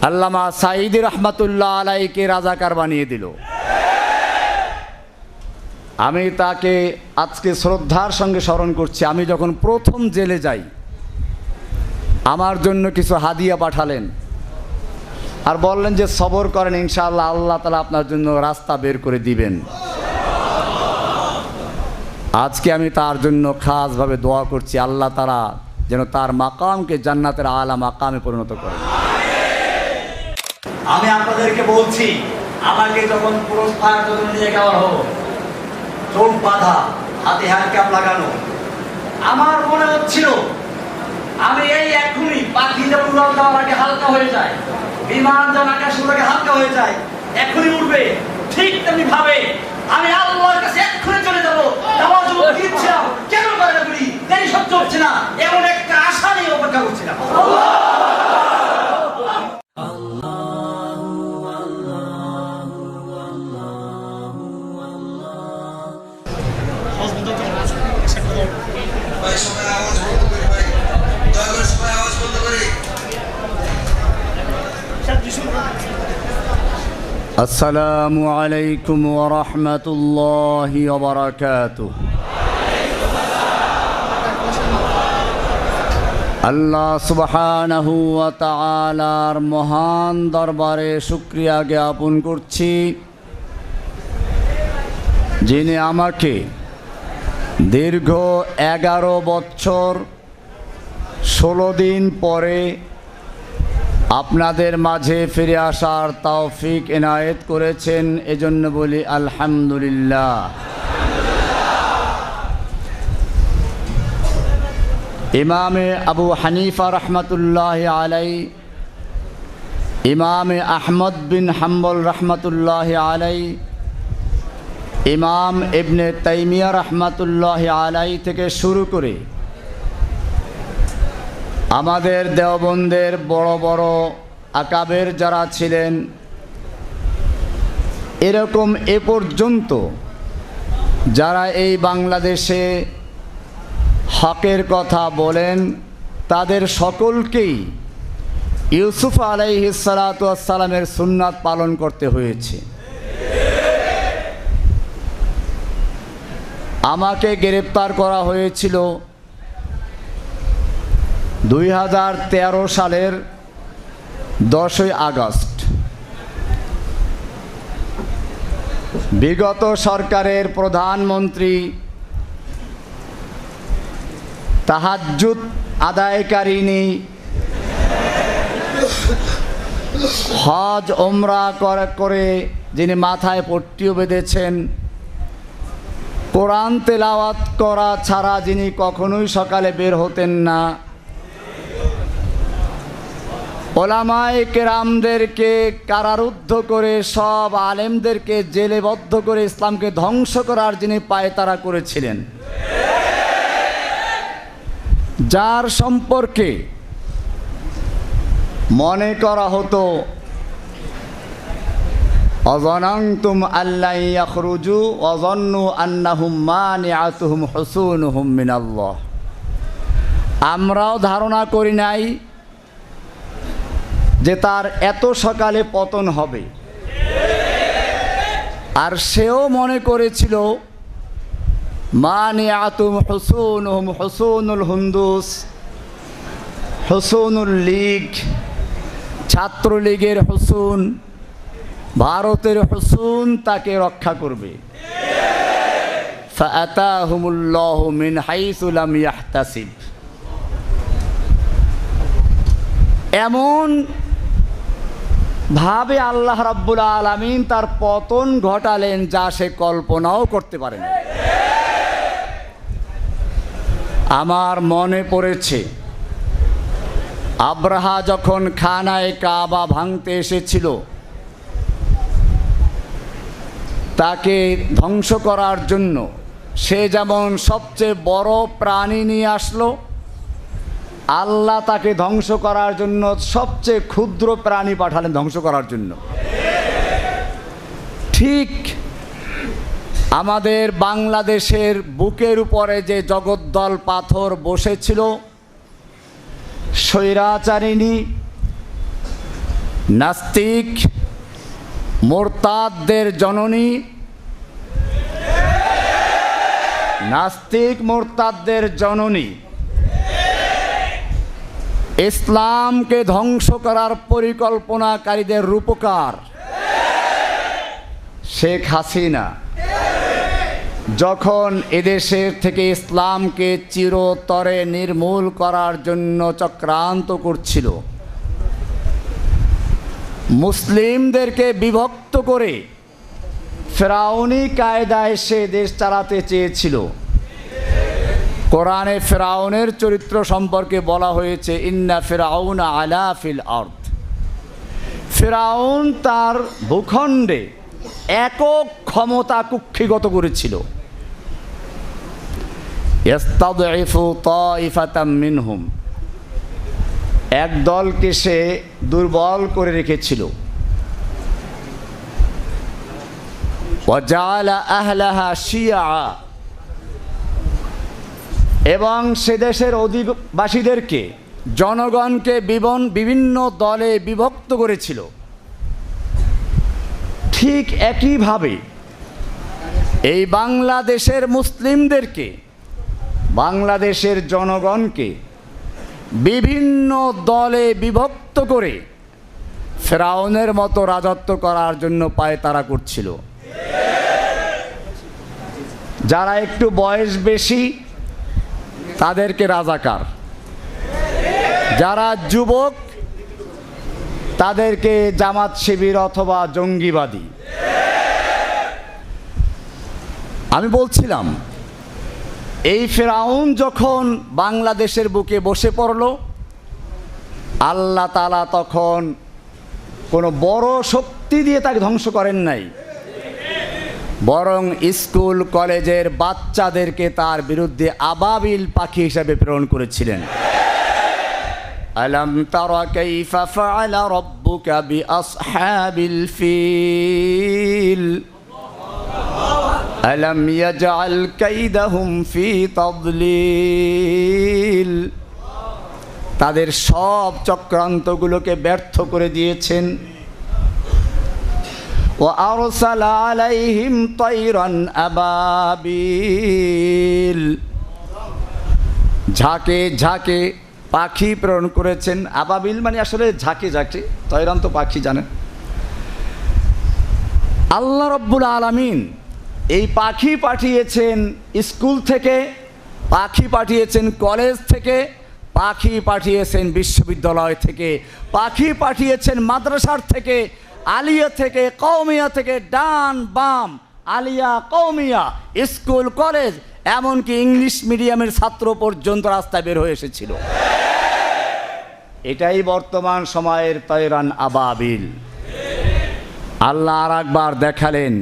আল্লামা সাঈদী রহমাতুল্লাহ আলাইকে রাজাকার বানিয়ে দিল। আমি তাকে আজকে শ্রদ্ধার সঙ্গে স্মরণ করছি। আমি যখন প্রথম জেলে যাই, আমার জন্য কিছু হাদিয়া পাঠালেন আর বললেন যে সবর করেন, ইনশাআল্লাহ আল্লাহ তাআলা আপনার জন্য রাস্তা বের করে দিবেন। আজকে আমি তার জন্য খাসভাবে দোয়া করছি, আল্লাহ তাআলা যেন তার মাকামকে জান্নাতের আলা মাকামে পরিণত করেন। আমি আপনাদেরকে বলছি, আমাকে যখন পুরস্কার নিয়ে যাওয়া হলো, চোখ বাঁধা, হাতে হ্যান্ডকাপ লাগানো, আমার মনে হচ্ছিল আমি এই এখনই পাখি যেমন উড়াল দেওয়ার আগে হালকা হয়ে যায়, বিমান যেমন আকাশে উড়ে হালকা হয়ে যায়, এখনই উঠবে, ঠিক তেমনি ভাবে আমি আল্লাহর কাছে এক্ষুনি চলে যাবো। যাওয়ার জন্য দিচ্ছিলাম, কেন করে না বলি, দেরি সহ্য হচ্ছে না, এমন একটা আশা নিয়ে অপেক্ষা করছিলাম। আসসালামু আলাইকুম ওয়া রাহমাতুল্লাহি ওয়া বারাকাতুহু। আল্লাহ সুবহানাহু ওয়া তাআলার মহান দরবারে শুকরিয়া জ্ঞাপন করছি, যিনি আমাকে দীর্ঘ 11 বছর 16 দিন পরে আপনাদের মাঝে ফিরে আসার তৌফিক এনায়েত করেছেন। এজন্য বলি আলহামদুলিল্লাহ। ইমামে আবু হানিফা রহমতুল্লাহ আলাই, ইমামে আহমদ বিন হাম্বল রহমতুল্লাহ আলাই, ইমাম ইবনে তাইমিয়া রহমতুল্লাহ আলাই থেকে শুরু করে আমাদের দেওবন্দের বড় বড় আকাবের যারা ছিলেন, এরকম এ পর্যন্ত যারা এই বাংলাদেশে হকের কথা বলেন, তাদের সকলকেই ইউসুফ আলাইহিস সালাতু ওয়াস সালামের সুন্নাত পালন করতে হয়েছে। আমাকে গ্রেপ্তার করা হয়েছিল 2013 সালের 10ই আগস্ট। বিগত সরকারের প্রধানমন্ত্রী তাহাজ্জুদ আদায়কারিনী, হজ ওমরা করে যিনি মাথায় পট্টিও বেঁধেছেন, কোরআন তেলাওয়াত করা ছাড়া যিনি কখনোই সকালে বের হতেন না, ওলামায়ে কেরামদেরকে কারারুদ্ধ করে সব আলেমদেরকে জেলেবদ্ধ করে ইসলামকে ধ্বংস করার যিনি পায়তারা করেছিলেন, যার সম্পর্কে মনে করা হতো অযনানতুম আল্লা ইয়াখরুজু ওয়াযন্নু আন্নাহুম মানিআতুহুম হুসুনুহুম মিনাল্লাহ, আমরাও ধারণা করি নাই যে তার এত সকালে পতন হবে, আর সেও মনে করেছিল মানিআতুহুম হুসুনুহুম হুসুনুল হুন্দুস, হুসুনুল লীগ, ছাত্রলীগের হুসুন, ভারতের হুসুন তাকে রক্ষা করবে। ফাআতাহুমুল্লাহু মিন হাইসু লাম ইয়াহতাসিব, এমন ভাবে আল্লাহ রাব্বুল আলামিন তার পতন ঘটালেন যা সে কল্পনাও করতে পারেন। আমার মনে পড়েছে আব্রাহা যখন খানায়ে কাবা ভাঙতে এসেছিল, তাকে ধ্বংস করার জন্য সে যেমন সবচেয়ে বড় প্রাণী নিয়ে আসলো, আল্লাহ তাকে ধ্বংস করার জন্য সবচেয়ে ক্ষুদ্র প্রাণী পাঠালেন ধ্বংস করার জন্য। ঠিক আমাদের বাংলাদেশের বুকের উপরে যে জগদ্দল পাথর বসেছিল, স্বৈরাচারিণী নাস্তিক মুরতাদদের জননী, নাস্তিক মুরতাদদের জননী, ইসলামকে ধ্বংস করার পরিকল্পনাকারীদের রূপকার শেখ হাসিনা যখন এদেশের থেকে ইসলামকে চিরতরে নির্মূল করার জন্য চক্রান্ত করছিল, মুসলিমদেরকে বিভক্ত করে ফেরাউনি কায়দায় সে দেশ চালাতে চেয়েছিল। কোরআনে ফেরাউনের চরিত্র সম্পর্কে বলা হয়েছে, ইন্না ফিরাউনা আলা ফিল আরদ। ফেরাউন তার ভূখণ্ডে একক ক্ষমতা কুক্ষিগত করেছিল। ইস্তাদঈফু তাইফাতাম মিনহুম, এক দলকে সে দুর্বল করে রেখেছিল। ওয়া জাআলা আহলাহা শিয়া, এবং সে দেশের অধিবাসীদেরকে, জনগণকে বিভিন্ন দলে বিভক্ত করেছিল। ঠিক একইভাবে এই বাংলাদেশের মুসলিমদেরকে, বাংলাদেশের জনগণকে বিভিন্ন দলে বিভক্ত করে ফেরাউনের মতো রাজত্ব করার জন্য পায়তারা করছিল। যারা একটু বয়স বেশি তাদেরকে রাজাকার, যারা যুবক তাদেরকে জামাত শিবির অথবা জঙ্গিবাদী। আমি বলছিলাম, এই ফেরাউন যখন বাংলাদেশের বুকে বসে পড়ল, আল্লাহ তাআলা তখন কোনো বড় শক্তি দিয়ে তাকে ধ্বংস করেন নাই, বরং স্কুল কলেজের বাচ্চাদেরকে তার বিরুদ্ধে আবাবিল পাখি হিসাবে প্রেরণ করেছিলেন। আলাম তারা কাইফা ফাআলা রাব্বুকা বিআসহাবিল ফিল আলাম ইয়াজআল কাইদাহুম ফি তাদলিল। তাদের সব চক্রান্তগুলোকে ব্যর্থ করে দিয়েছেন। ওয়া আরসালা আলাইহিম তায়রান আবাবিল, ঝাঁকে ঝাঁকে পাখি প্রেরণ করেছেন। আবাবিল মানে আসলে ঝাঁকে ঝাঁকে, তয়রান তো পাখি জানেন। আল্লাহ রব্বুল আলামিন এই পাখি পাঠিয়েছেন স্কুল থেকে, পাখি পাঠিয়েছেন কলেজ থেকে, পাখি পাঠিয়েছেন বিশ্ববিদ্যালয় থেকে, পাখি পাঠিয়েছেন মাদ্রাসার থেকে, আলিয়া থেকে, কওমিয়া থেকে, ডান বাম, আলিয়া কওমিয়া, স্কুল কলেজ, এমনকি ইংলিশ মিডিয়ামের ছাত্র পর্যন্ত রাস্তায় বের হয়ে এসেছিল। এটাই বর্তমান সময়ের তয়রান আবাবিল। আল্লাহ আর একবার দেখালেন,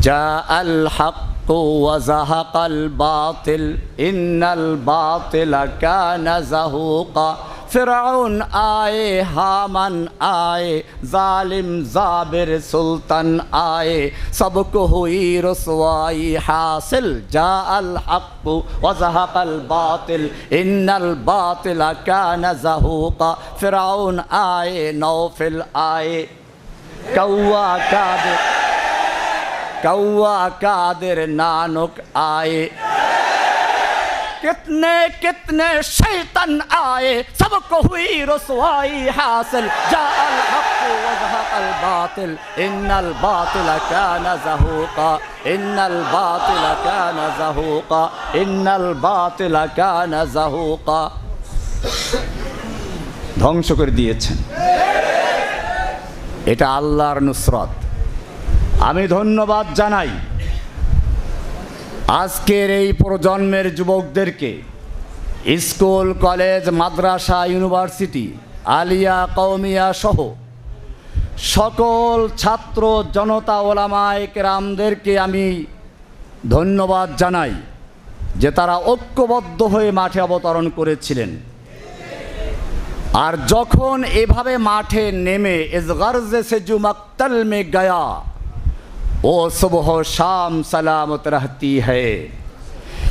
জাআল হাক্কু ওয়া যাহাকাল বাতিল ইন্নাল বাতিলা কানা যাহুকা। ফিরআউন আয়ে, হামান আয়ে, জালিম জাবির সুলতান আয়ে, সবকো হুই রসওয়াই হাসিল। জাআল হাক্কু ওয়া যাহাকাল বাতিল ইন্নাল বাতিলা কানা যাহুকা। ফিরআউন আয়ে, নওফল আয়ে, कौआ कादिर नानक आए, कितने कितने शैतान आए, सबको हुई रसवाई हासिल। जाअल हक़ व ज़हक़ल बातिल इन्नल बातिला काना ज़हूक़ा, इन्नल बातिला काना ज़हूक़ा, इन्नल बातिला काना ज़हूक़ा। ধ্বংস করে দিয়েছেন। এটা আল্লাহর নুসরত। আমি ধন্যবাদ জানাই আজকের এই প্রজন্মের যুবকদেরকে, স্কুল কলেজ মাদ্রাসা ইউনিভার্সিটি আলিয়া কওমিয়া সহ সকল ছাত্র জনতা ওলামায়ে কেরামদেরকে আমি ধন্যবাদ জানাই যে তারা ঐক্যবদ্ধ হয়ে মাঠে অবতরণ করেছিলেন। আর যখন এভাবে মাঠে নেমে ইস গর্জে সে জু মক্তল মে গয়া ओ सुबह शाम सलामत रहती है,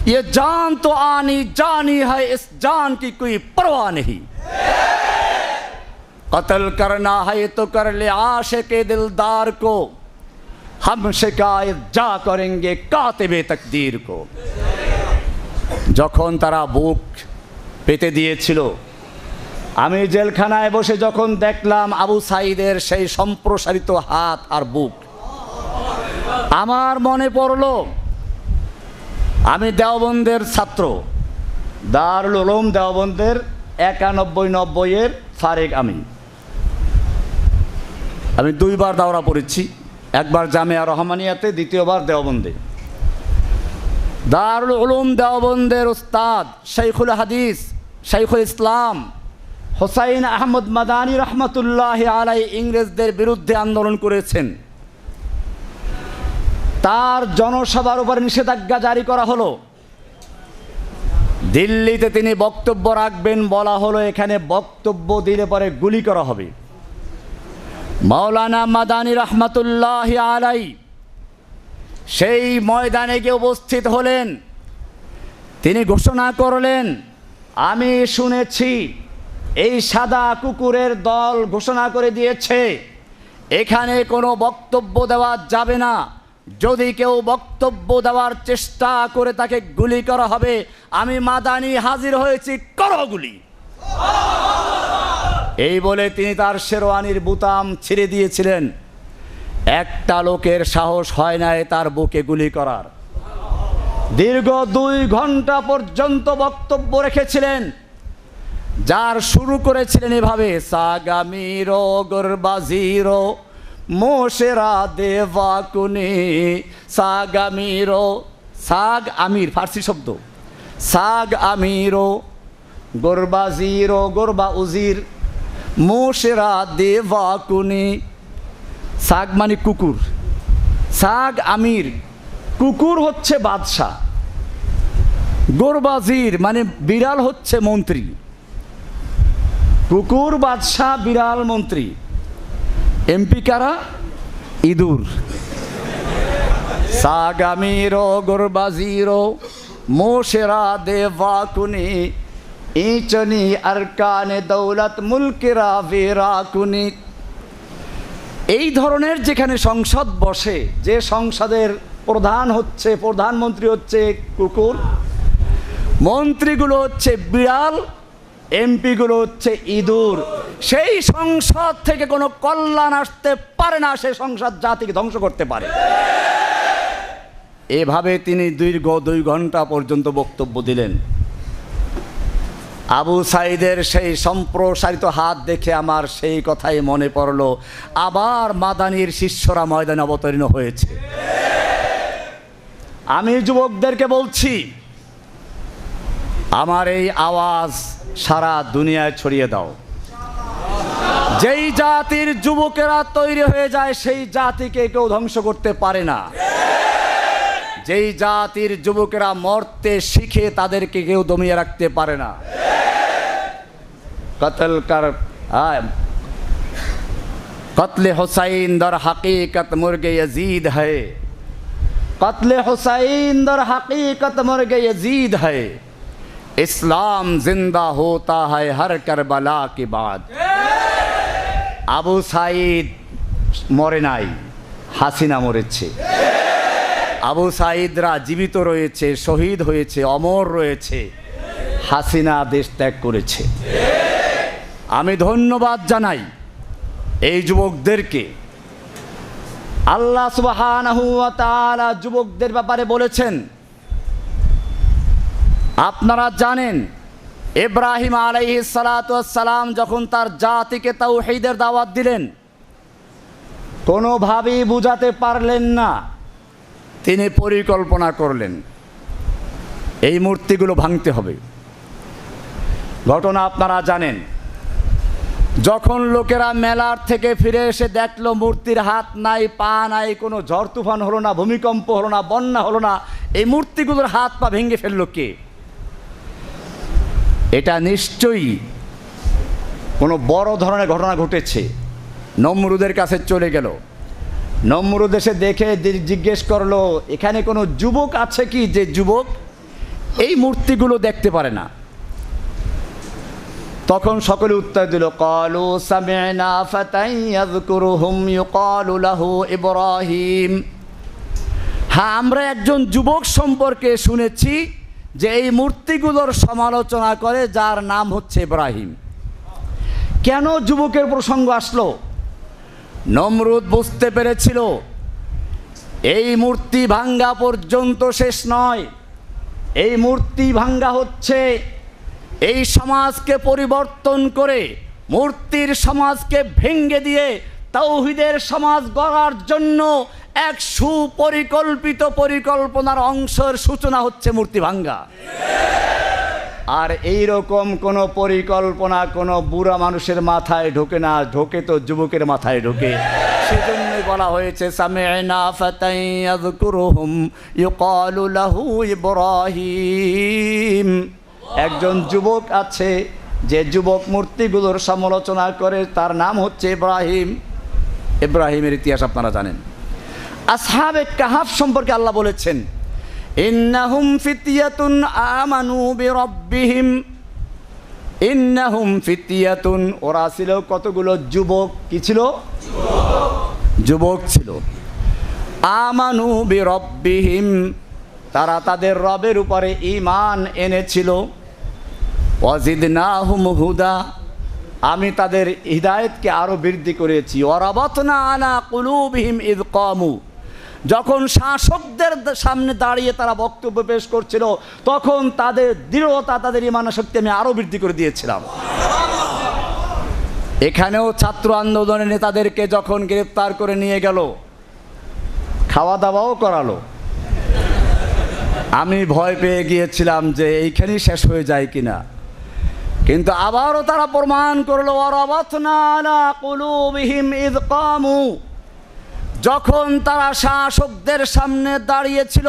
ये जान तो आनी जानी है, इस जान की कोई परवाह नहीं। कत्ल करना है तो कर ले आशिक़े दिलदार को, हम शिकायत जा करेंगे कातिबे तकदीर को। যখন তারা বুক পেতে দিয়েছিল, আমি জেলখানায় বসে যখন দেখলাম আবু সাঈদের সেই সম্প্রসারিত হাত আর বুক, আমার মনে পড়ল আমি দেওবন্দের ছাত্র, দারুল উলুম দেওবন্দের 91-90 ফারেক। আমি দুইবার দাওরা পড়েছি, একবার জামিয়া রহমানিয়াতে, দ্বিতীয়বার দেওবন্দে। দারুল উলুম দেওবন্দের উস্তাদ শাইখুল হাদিস শাইখুল ইসলাম হোসাইন আহমদ মাদানী রহমতুল্লাহ আলাইহি ইংরেজদের বিরুদ্ধে আন্দোলন করেছেন। তার জনসভার উপর নিষেধাজ্ঞা জারি করা হলো। দিল্লিতে তিনি বক্তব্য রাখবেন, বলা হলো এখানে বক্তব্য দিলে পরে গুলি করা হবে। মাওলানা মাদানী রহমতুল্লাহ আলাইহি সেই ময়দানে গিয়ে উপস্থিত হলেন। তিনি ঘোষণা করলেন, আমি শুনেছি এই সাদা কুকুরের দল ঘোষণা করে দিয়েছে এখানে কোনো বক্তব্য দেওয়া যাবে না, যদি কেউ বক্তব্য দেওয়ার চেষ্টা করে তাকে গুলি করা হবে। আমি মাদানী হাজির হয়েছি, করো গুলি। এই বলে তিনি তার শেরওয়ানির বুতাম ছিঁড়ে দিয়েছিলেন। একটা লোকের সাহস হয় না তার বুকে গুলি করার। দীর্ঘ 2 ঘন্টা পর্যন্ত বক্তব্য রেখেছিলেন, যার শুরু করেছিলেন এভাবে, সাগামিরো গরবাজিরো মোশেরা দেওয়াকুনি। সাগামিরো, সাগ আমির ফার্সি শব্দ, সাগ আমিরো গরবাজিরো, গরবা উজির, মোশেরা দেওয়াকুনি। সাগ মানে কুকুর, সাগ আমির, কুকুর হচ্ছে বাদশাহ, গোরবাজির মানে বিড়াল হচ্ছে মন্ত্রী। কুকুর বাদশাহ, বিড়াল মন্ত্রী। এমপি কারা? ইঁদুর। সাগ আমিরো গোরবাজিরো মোশেরা দেওয়াকুনি, ইচনি আরকানে দৌলত মুলকেরা বেরাকুনি। এই ধরনের যেখানে সংসদ বসে, যে সংসদের প্রধানমন্ত্রী হচ্ছে কুকুর, মন্ত্রীগুলো হচ্ছে বিড়াল, এমপিগুলো হচ্ছে ইঁদুর, সেই সংসদ থেকে কোনো কল্যাণ আসতে পারে না, সেই সংসদ জাতিকে ধ্বংস করতে পারে। এভাবে তিনি দীর্ঘ 2 ঘন্টা পর্যন্ত বক্তব্য দিলেন। আবু সাঈদের সেই সম্প্রসারিত হাত দেখে আমার সেই কথাই মনে পড়ল, আবার মাদানীর শিষ্যরা ময়দানে অবতীর্ণ হয়েছে। আমি যুবকদেরকে বলছি, আমার এই আওয়াজ সারা দুনিয়ায় ছড়িয়ে দাও। যেই জাতির যুবকেরা তৈরি হয়ে যায় সেই জাতিকে কেউ ধ্বংস করতে পারে না। যেই জাতির যুবকেরা মরতে শিখে তাদেরকে কেউ দমিয়ে রাখতে পারে না। कत्ल हुसैन दर हकीकत मुर्गे यजीद है, कत्ल हुसैन दर हकीकत मुर्गे यजीद है, इस्लाम जिंदा होता है हर करबला के बाद। আবু সাঈদ মরে নাই, হাসিনা মরেছে। আবু সাঈদরা জীবিত রয়েছে, শহীদ হয়েছে, অমর রয়েছে। হাসিনা দেশ ত্যাগ করেছে। আমি ধন্যবাদ জানাই এই যুবকদেরকে। আল্লাহ সুবহানাহু ওয়া তাআলা যুবকদের ব্যাপারে বলেছেন, আপনারা জানেন ইব্রাহিম আলাইহিস সালাতু ওয়াস সালাম যখন তার জাতিকে তাওহীদের দাওয়াত দিলেন, কোনোভাবেই বুঝাতে পারলেন না। তিনি পরিকল্পনা করলেন এই মূর্তিগুলো ভাঙতে হবে। ঘটনা আপনারা জানেন, যখন লোকেরা মেলার থেকে ফিরে এসে দেখলো মূর্তির হাত নাই, পা নাই, কোনো ঝড় তুফান হলো না, ভূমিকম্প হলো না, বন্যা হলো না, এই মূর্তিগুলোর হাত পা ভেঙে ফেললো কে? এটা নিশ্চয়ই কোনো বড় ধরনের ঘটনা ঘটেছে। নমরুদের কাছে চলে গেল। নমরুদ এসে দেখে জিজ্ঞেস করলো, এখানে কোনো যুবক আছে কি যে যুবক এই মূর্তিগুলো দেখতে পারে না? তখন সকলে উত্তর দিল, ক্বালু সামি'না ফাতান ইয়াযকুরুহুম ইউকালু লাহু ইব্রাহিম। হ্যাঁ, আমরা একজন যুবক সম্পর্কে শুনেছি যে এই মূর্তিগুলোর সমালোচনা করে, যার নাম হচ্ছে ইব্রাহিম। কেন যুবকের প্রসঙ্গ আসলো? নমরুদ বুঝতে পেরেছিল এই মূর্তি ভাঙ্গা পর্যন্ত শেষ নয়। এই মূর্তি ভাঙ্গা হচ্ছে এই সমাজকে পরিবর্তন করে, মূর্তির সমাজকে ভেঙ্গে দিয়ে তাওহীদের সমাজ গড়ার জন্য এক সুপরিকল্পিত পরিকল্পনার অংশের সূচনা হচ্ছে মূর্তি ভাঙ্গা। আর এই রকম কোনো পরিকল্পনা কোনো বুড়া মানুষের মাথায় ঢোকে না, ঢোকে তো যুবকের মাথায় ঢোকে। সেজন্যই বলা হয়েছে সামি'না ফাতান ইয়াযকুরুহুম ইউকালু লাহু ইব্রাহিম। একজন যুবক আছে যে যুবক মূর্তিগুলোর সমালোচনা করে, তার নাম হচ্ছে ইব্রাহিম। ইব্রাহিমের ইতিহাস আপনারা জানেন। আসহাবে কাহাফ সম্পর্কে আল্লাহ বলেছেন, ইন্নাহুম ফিতয়াতুন আমানু বিরাব্বিহিম। ইন্নাহুম ফিতয়াতুন, ওরা ছিল কতগুলো যুবক। কি ছিল? যুবক ছিল। আমানু বিরাব্বিহিম, তারা তাদের রবের উপরে ঈমান এনেছিল। ওয়াজিদনাহুম হুদা, আমি তাদের হিদায়েতকে আরো বৃদ্ধি করেছি। ওয়ারাবাতনা আলা কুলুবিহিম ইয কামু, যখন শাসকদের সামনে দাঁড়িয়ে তারা বক্তব্য পেশ করছিল, তখন তাদের দৃঢ়তা, তাদের ঈমানের শক্তি আমি আরো বৃদ্ধি করে দিয়েছিলাম। এখানেও ছাত্র আন্দোলনের নেতাদেরকে যখন গ্রেফতার করে নিয়ে গেল, খাওয়া দাওয়াও করালো। আমি ভয় পেয়ে গিয়েছিলাম যে এইখানেই শেষ হয়ে যায় কিনা, কিন্তু আবারও তারা প্রমাণ করলো ওয়ারাবাতনা আলা কুলুবিহিম ইয কামু, যখন তারা শাসকদের সামনে দাঁড়িয়েছিল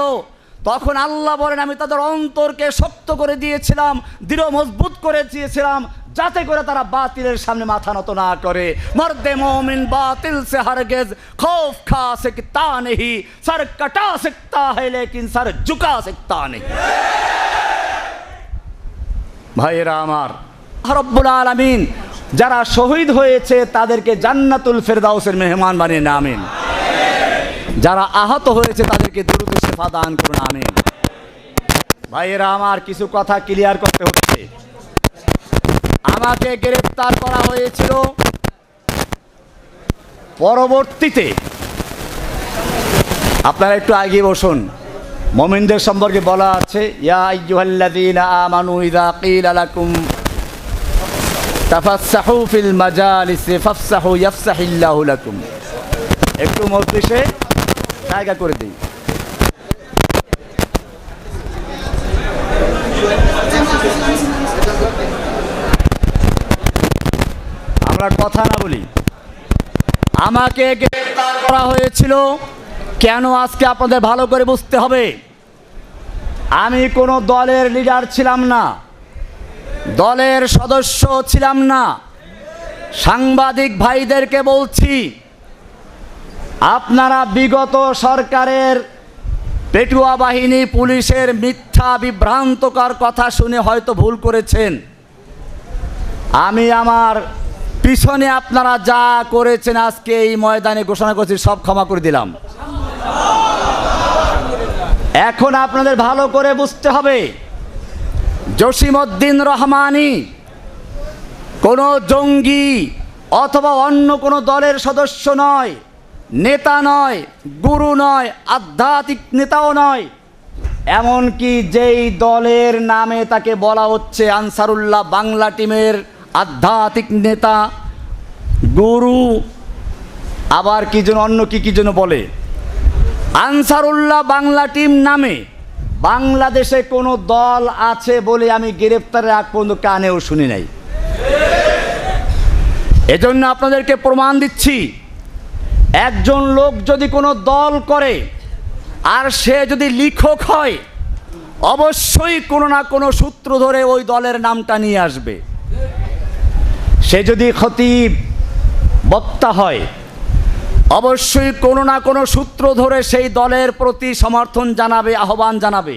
তখন আল্লাহ বলেন আমি তাদের অন্তরকে শক্ত করে দিয়েছিলাম, দৃঢ় মজবুত করে দিয়েছিলাম, যাতে করে তারা বাতিলের সামনে মাথা নত না করে। মর্দে মোমিন বাতিল সে হরগিজ খৌফ খা सकता नहीं, सर कटा सकता है लेकिन सर झुका सकता नहीं। ভাইয়েরা আমার, রব্বুল আলামিন যারা শহীদ হয়েছে তাদেরকে জান্নাতুল ফেরদাউসের মেহমান বানিয়ে নেন, আমিন। যারা আহত হয়েছে তাদেরকে দ্রুত শিফা দান করুন, আমিন। ভাইয়েরা আমার, কিছু কথা ক্লিয়ার করতে হচ্ছে। আমাকে গ্রেফতার করা হয়েছিল, পরবর্তীতে আপনারা একটু আগে বসুন, মুমিনদের সম্পর্কে বলা আছে ইয়া আইয়ুহাল্লাযীনা আমানু ইযা ক্বিলা লাকুম তাফাসসাহু ফিল মাজালিসি ফাফসাহু ইয়াফসাহিল্লাহু লাকুম। একটু মজলিসে জায়গা করে দিই। আমরা কথা না বলি। আমাকে গ্রেফতার করা হয়েছিল কেন, আজকে আপনাদের ভালো করে বুঝতে হবে। আমি কোনো দলের লিডার ছিলাম না, দলের সদস্য ছিলাম না। সাংবাদিক ভাইদেরকে বলছি, আপনারা বিগত সরকারের পেটুয়া বাহিনী, পুলিশের মিথ্যা বিভ্রান্তকর কথা শুনে হয়তো ভুল করেছেন। আমি আমার পিছনে আপনারা যা করেছেন আজকে এই ময়দানে ঘোষণা করছি, সব ক্ষমা করে দিলাম। এখন আপনাদের ভালো করে বুঝতে হবে, জসিমউদ্দিন রহমানী কোনো জঙ্গি অথবা অন্য কোনো দলের সদস্য নয়, নেতা নয়, গুরু নয়, আধ্যাত্মিক নেতাও নয়। এমনকি যেই দলের নামে তাকে বলা হচ্ছে আনসারুল্লাহ বাংলা টিমের আধ্যাত্মিক নেতা, গুরু, আবার কি যেন অন্য কি যেন বলে, আনসারুল্লাহ বাংলা টিম নামে বাংলাদেশে কোনো দল আছে বলে আমি গ্রেফতারের আগ পর্যন্ত কানেও শুনি নাই। এজন্য আপনাদেরকে প্রমাণ দিচ্ছি, একজন লোক যদি কোনো দল করে আর সে যদি লেখক হয়, অবশ্যই কোনো না কোনো সূত্র ধরে ওই দলের নামটা নিয়ে আসবে। সে যদি খতিব, বক্তা হয়, অবশ্যই কোনো না কোনো সূত্র ধরে সেই দলের প্রতি সমর্থন জানাবে, আহ্বান জানাবে।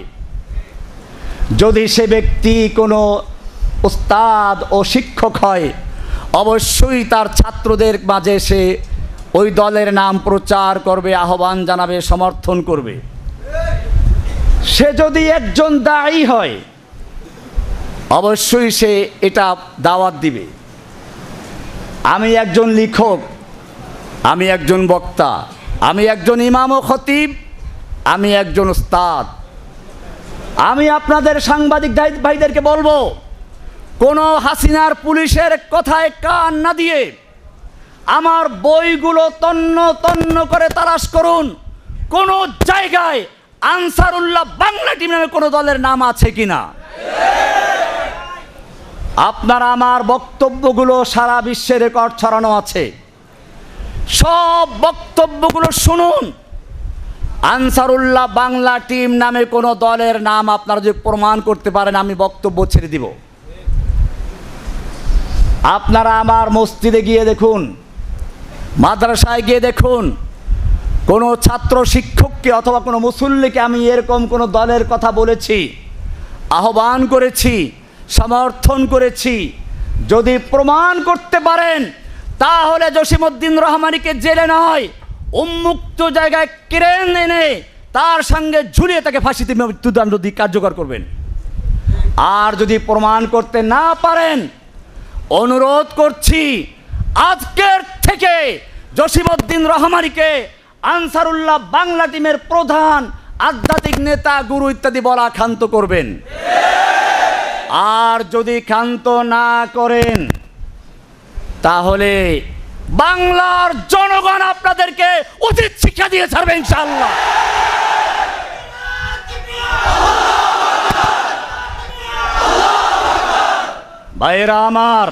যদি সে ব্যক্তি কোনো ওস্তাদ ও শিক্ষক হয়, অবশ্যই তার ছাত্রদের মাঝে সে ওই দলের নাম প্রচার করবে, আহ্বান জানাবে, সমর্থন করবে। সে যদি একজন দায়ী হয়, অবশ্যই সে এটা দাওয়াত দিবে। আমি একজন লেখক, আমি একজন বক্তা, আমি একজন ইমাম ও খতিব, আমি একজন উস্তাদ। আমি আপনাদের সাংবাদিক ভাইদেরকে বলবো, কোনো হাসিনার পুলিশের কথায় কান না দিয়ে আমার বইগুলো তন্ন তন্ন করে তালাশ করুন, কোন জায়গায় আনসারুল্লাহ বাংলা টিম নামে কোনো দলের নাম আছে কিনা। আপনারা আমার বক্তব্যগুলো সারা বিশ্বে রেকর্ড ছড়ানো আছে, সব বক্তব্যগুলো শুনুন। আনসারুল্লাহ বাংলা টিম নামে কোনো দলের নাম আপনারা যদি প্রমাণ করতে পারেন, আমি বক্তব্য ছেড়ে দিব। আপনারা আমার মসজিদে গিয়ে দেখুন, মাদ্রাসায় গিয়ে দেখুন, কোনো ছাত্র শিক্ষককে অথবা কোনো মুসল্লিকে আমি এরকম কোনো দলের কথা বলেছি, আহ্বান করেছি, সমর্থন করেছি। যদি প্রমাণ করতে পারেন, তাহলে জসিমউদ্দিন রহমানীকে জেলে নয়, উন্মুক্ত জায়গায় ক্রেন এনে তার সঙ্গে ঝুলিয়ে তাকে ফাঁসিতে মৃত্যুদণ্ড দিয়ে কার্যকর করবেন। আর যদি প্রমাণ করতে না পারেন, অনুরোধ করছি আজকের থেকে জসিমউদ্দিন রহমানীকে আনসারুল্লাহ বাংলা টিমের প্রধান, আধ্যাত্মিক নেতা, গুরু ইত্যাদি বলা ক্ষান্ত করবেন। আর যদি ক্ষান্ত না করেন, তাহলে বাংলার জনগণ আপনাদেরকে উচিত শিক্ষা দিয়ে ছাড়বে ইনশাআল্লাহ। ভাইয়েরা আমার,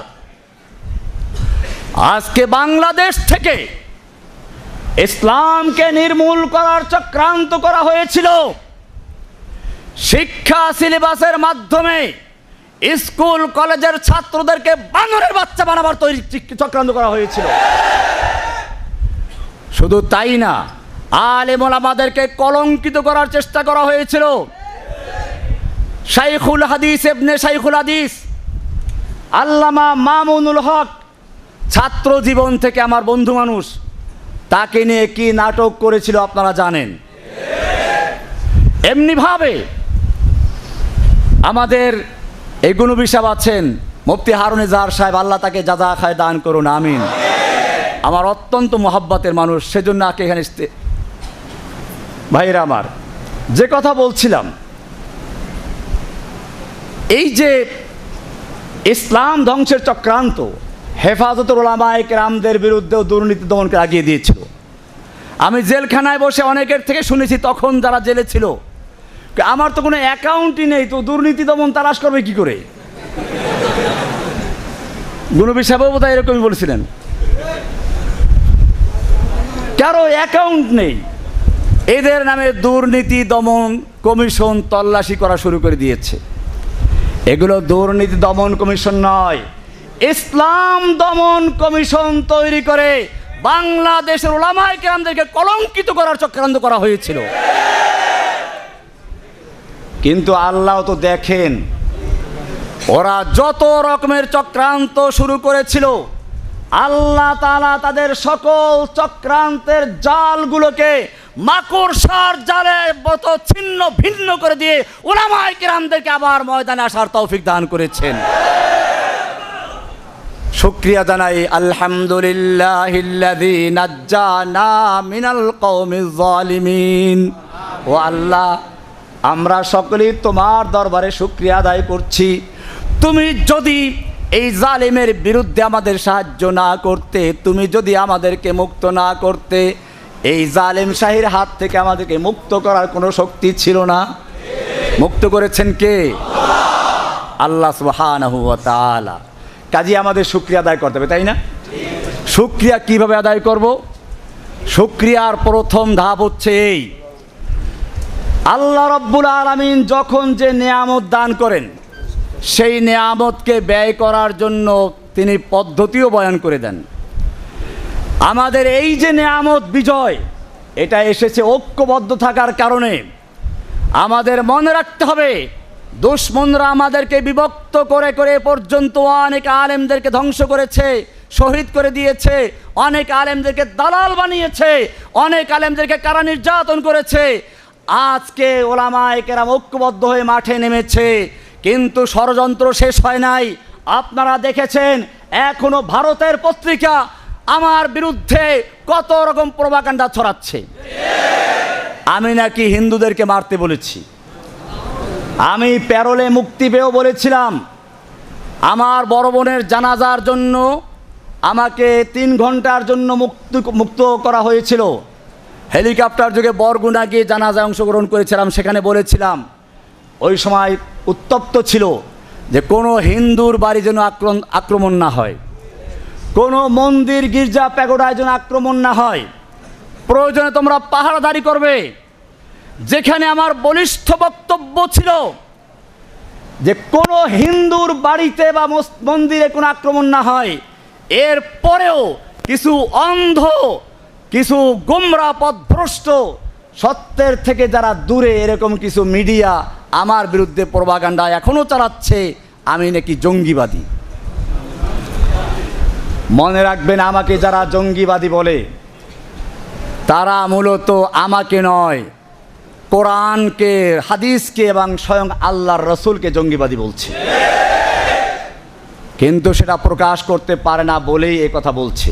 আজকে বাংলাদেশ থেকে ইসলামকে নির্মূল করার চক্রান্ত করা হয়েছিল। শিক্ষা সিলেবাসের মাধ্যমে স্কুল কলেজের ছাত্রদেরকে বানরের বাচ্চা বানাবার তৈরি চক্রান্ত করা হয়েছিল। শুধু তাই না, আলেম ওলামাদেরকে কলঙ্কিত করার চেষ্টা করা হয়েছিল। শাইখুল হাদিস ইবনে শাইখুল হাদিস আল্লামা মামুনুল হক, ছাত্র জীবন থেকে আমার বন্ধু মানুষ, তাকে নিয়ে কি নাটক করেছিল আপনারা জানেন। এমনিভাবে আমাদের এই গুণবী সাহেব আছেন, মুফতি হারুন ইজাহার সাহেব, আল্লাহ তাকে জাযা খায় দান করুন, আমিন। আমার অত্যন্ত মোহাব্বতের মানুষ, সেজন্য আগে এখানে ভাইরা আমার, যে কথা বলছিলাম, এই যে ইসলাম ধ্বংসের চক্রান্ত হেফাজতুল উলামায়ে কেরামদের বিরুদ্ধেও দুর্নীতি দমনকে আগিয়ে দিয়েছিল। আমি জেলখানায় বসে অনেকের থেকে শুনেছি, তখন যারা জেলে ছিল, আমার তো কোনো অ্যাকাউন্টই নেই, তো দুর্নীতি দমন তালাশ করবে কি করে। গুণবী সাহেবও বোধহয় এরকমই বলেছিলেন, কারো অ্যাকাউন্ট নেই। এদের নামে দুর্নীতি দমন কমিশন তল্লাশি করা শুরু করে দিয়েছে। এগুলো দুর্নীতি দমন কমিশন নয়, ইসলাম দমন কমিশন তৈরি করে বাংলাদেশের উলামায়ে কেরামদেরকে কলঙ্কিত করার চক্রান্ত করা হয়েছিল। কিন্তু আল্লাহ তো দেখেন, ওরা যত রকমের চক্রান্ত শুরু করেছিল, আল্লাহ তাআলা তাদের সকল চক্রান্তের জালগুলোকে মাকড়সার জালের মতো ছিন্ন ভিন্ন করে দিয়ে উলামায়ে কেরামদেরকে আবার ময়দানে আসার তৌফিক দান করেছেন। শুকরিয়া জানাই আলহামদুলিল্লাহিল্লাযী নাজ্জানা মিনাল কওমিজ জালিমিন। ও আল্লাহ, আমরা সকলেই তোমার দরবারে শুকরিয়া আদায় করছি। তুমি যদি এই জালিমের বিরুদ্ধে আমাদের সাহায্য না করতে, তুমি যদি আমাদেরকে মুক্ত না করতে, এই জালিম শাহীর হাত থেকে আমাদেরকে মুক্ত করার কোনো শক্তি ছিল না। মুক্ত করেছেন কে? আল্লাহ সুবহানাহু ওয়া তাআলা। কাজে আমাদের শুকরিয়া আদায় করতে হবে, তাই না? শুকরিয়া কিভাবে আদায় করব? শুকরিয়ার প্রথম ধাপ হচ্ছে এই, আল্লাহ রাব্বুল আলামিন যখন যে নেয়ামত দান করেন, সেই নেয়ামতকে ব্যয় করার জন্য তিনি পদ্ধতিও বয়ান করে দেন। আমাদের এই যে নেয়ামত বিজয়, এটা এসেছে ঐক্যবদ্ধ থাকার কারণে। আমাদের মনে রাখতে হবে, দুশ্মনরা আমাদেরকে বিভক্ত করে করে এ পর্যন্ত অনেক আলেমদেরকে ধ্বংস করেছে, শহীদ করে দিয়েছে, অনেক আলেমদেরকে দালাল বানিয়েছে, অনেক আলেমদেরকে কারা নির্যাতন করেছে। আজকে ওলামায়ে কেরাম ঐক্যবদ্ধ হয়ে মাঠে নেমেছে, কিন্তু ষড়যন্ত্র শেষ হয় নাই। আপনারা দেখেছেন এখনো ভারতের পত্রিকা আমার বিরুদ্ধে কত রকম প্রোপাগান্ডা ছড়াচ্ছে। আমি নাকি হিন্দুদেরকে মারতে বলেছি। আমি প্যারোলে মুক্তি পেয়েও বলেছিলাম, আমার বড় বোনের জানাজার জন্য আমাকে 3 ঘন্টার জন্য মুক্ত করা হয়েছিল। হেলিকপ্টার যোগে বরগুনা গিয়ে জানাজায় অংশগ্রহণ করেছিলাম। সেখানে বলেছিলাম, ওই সময় উত্তপ্ত ছিল যে কোনো হিন্দুর বাড়ি যেন আক্রমণ না হয়, কোনো মন্দির গির্জা প্যাগোডায় যেন আক্রমণ না হয়, প্রয়োজনে তোমরা পাহারাদারি করবে। যেখানে আমার বলিষ্ঠ বক্তব্য ছিল যে কোনো হিন্দুর বাড়িতে বা মন্দিরে কোনো আক্রমণ না হয়, এর পরেও কিছু অন্ধ, কিছু গোমরা পথভ্রষ্ট, সত্যের থেকে যারা দূরে এরকম কিছু মিডিয়া আমার বিরুদ্ধে প্রোপাগান্ডা এখনও চালাচ্ছে আমি নাকি জঙ্গিবাদী। মনে রাখবেন, আমাকে যারা জঙ্গিবাদী বলে তারা মূলত আমাকে নয়, কোরআনকে, হাদিসকে এবং স্বয়ং আল্লাহর রসুলকে জঙ্গিবাদী বলছে, কিন্তু সেটা প্রকাশ করতে পারে না বলেই এ কথা বলছে।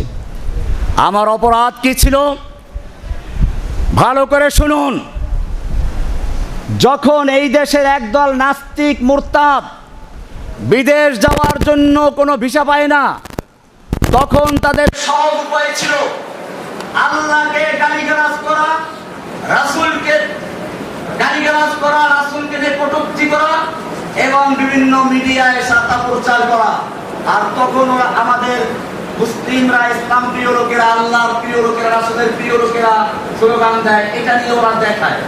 আমার অপরাধ কি ছিল ভালো করে শুনুন। যখন এই দেশের একদল নাস্তিক মুরতাদ বিদেশ যাওয়ার জন্য কোনো ভিসা পায় না, তখন তাদের সহজ উপায় ছিল আল্লাহকে গালিগালাজ করা, রাসূলকে গালিগালাজ করা, রাসূলকে নিয়ে কটূক্তি করা এবং বিভিন্ন মিডিয়ায় সাতা প্রচার করা। আর তখন ওরা আমাদের মুসলিমরা, ইসলাম প্রিয় লোকেরা, আল্লাহর প্রিয় লোকেরা, রাসূলের প্রিয় লোকেরা স্লোগান দেয়, এটা নিয়ে ওরা দেখায়।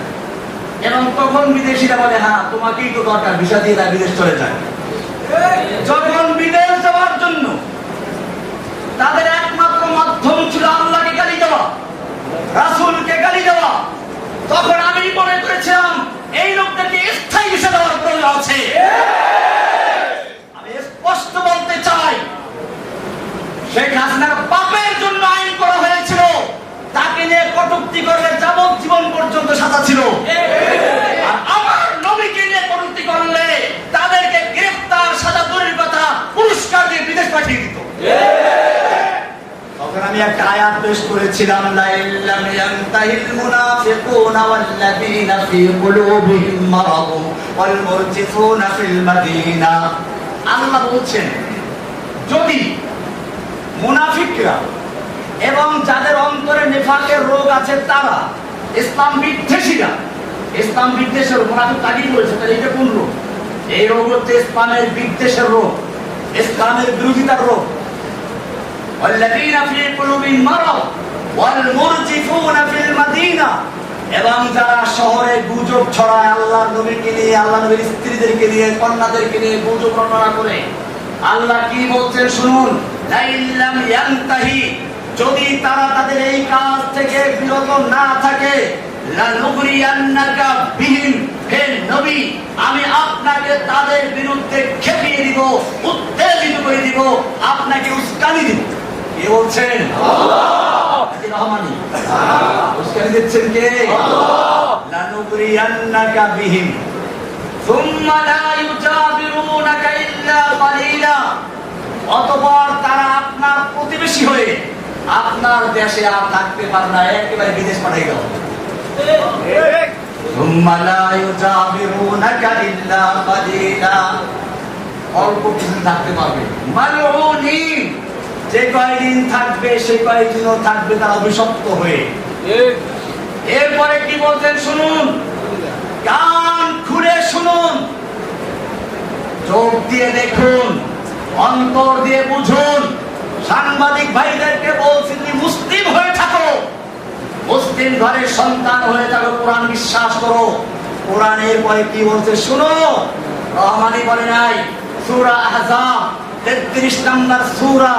এবং তখন বিদেশিরা বলে, হ্যাঁ তোমাকেই তো দরকার, ভিসা দিয়ে দেয়, বিদেশ চলে যায়। যখন বিদেশ যাওয়ার জন্য তাদের একমাত্র মাধ্যম ছিল আল্লাহকে গালি দেওয়া, রাসূলকে গালি দেওয়া, তখন আমি মনে করেছিলাম এই লোকটাকে স্থায়ী ভিসা দেওয়ার প্রয়োজন আছে। আমি স্পষ্ট বলতে চাই, শেখ হাসিনার বাপের জন্য আইন করা হয়েছিল, তাকে নিয়ে কটূক্তি করলে যাবজ্জীবন পর্যন্ত সাজা ছিল। আর আমার নবীকে নিয়ে কটূক্তি করলে তাদেরকে গ্রেফতার, সাজা দূরের কথা, পুরস্কার দিয়ে বিদেশ পাঠিয়ে দিত। তখন আমি একটা আয়াত পেশ করেছিলাম, লা ইল্লাম ইয়ানতাহিল মুনাফিকুনা ওয়াল্লাযীনা ফী কুলুবিহিম মারাদুন ওয়াল মুরজিফুনা ফিল মাদিনা। আল্লাহ বলছেন, যদি মুনাফিকরা এবং যাদের অন্তরে নিফাকের রোগ আছে তারা, ইসলাম বিদ্বেষীরা, ইসলাম বিদ্বেষের মুনাফিক আগেই বলেছে, তাহলে এটা কোন রোগ? এই রোগ হচ্ছে ইসলামের বিদ্বেষের রোগ, ইসলামের বিরোধিতার রোগ। والذين في قلوبهم مرض والمرجفون في المدينة, এবং যারা শহরে গুজব ছড়ায় আল্লাহর নবীকে নিয়ে, আল্লাহ নবীর স্ত্রীদেরকে নিয়ে, কন্যাদেরকে নিয়ে গুজব রটনা করে। আল্লাহ কি বলছেন শুনুন, লা ইল্লাম ইয়ানতাহি, যদি তারা তাদের এই কাজ থেকে বিরত না থাকে, লানুগরিয়ান্নাকা বিহিম, হে নবী আমি আপনাকে তাদের বিরুদ্ধে খেপিয়ে দিব, উত্তেজিত করে দিব, আপনাকে উস্কানি দিব। কে বলছেন? আল্লাহ। রহমানি উস্কানি দিচ্ছেন কে? আল্লাহ। লানুগরিয়ান্নাকা বিহিম সুম্মা লা ইউজাবিরুনাকা ইল্লা কালিলা, অতঃপর তারা আপনার প্রতিবেশী হয়ে আপনার দেশে আর থাকতে পারে না, একেবারে বিদেশ পাঠিয়ে গেল। সুম্মা লা ইউজাবিরুনাকা ইল্লা কালিলা, অল্প কিছু থাকতে পারবে। মালউনিন, যে কয়দিন থাকবে সে কয়দিনও থাকবে তারা অভিশপ্ত হয়ে। এরপরে কি বলছেন শুনুন, কান খুলে শুনুন, চোখ দিয়ে দেখুন, অন্তর দিয়ে বুঝুন। সাংবাদিক ভাইদেরকে বলছি, তুমি মুসলিম হয়ে থাকো, মুসলিম ঘরের সন্তান হয়ে থাকো, কোরআন বিশ্বাস করো। কোরআনের পরে কি বলছে শুনো। রহমানি বলে নাই, সূরা আহজাব 33 নম্বর সূরা,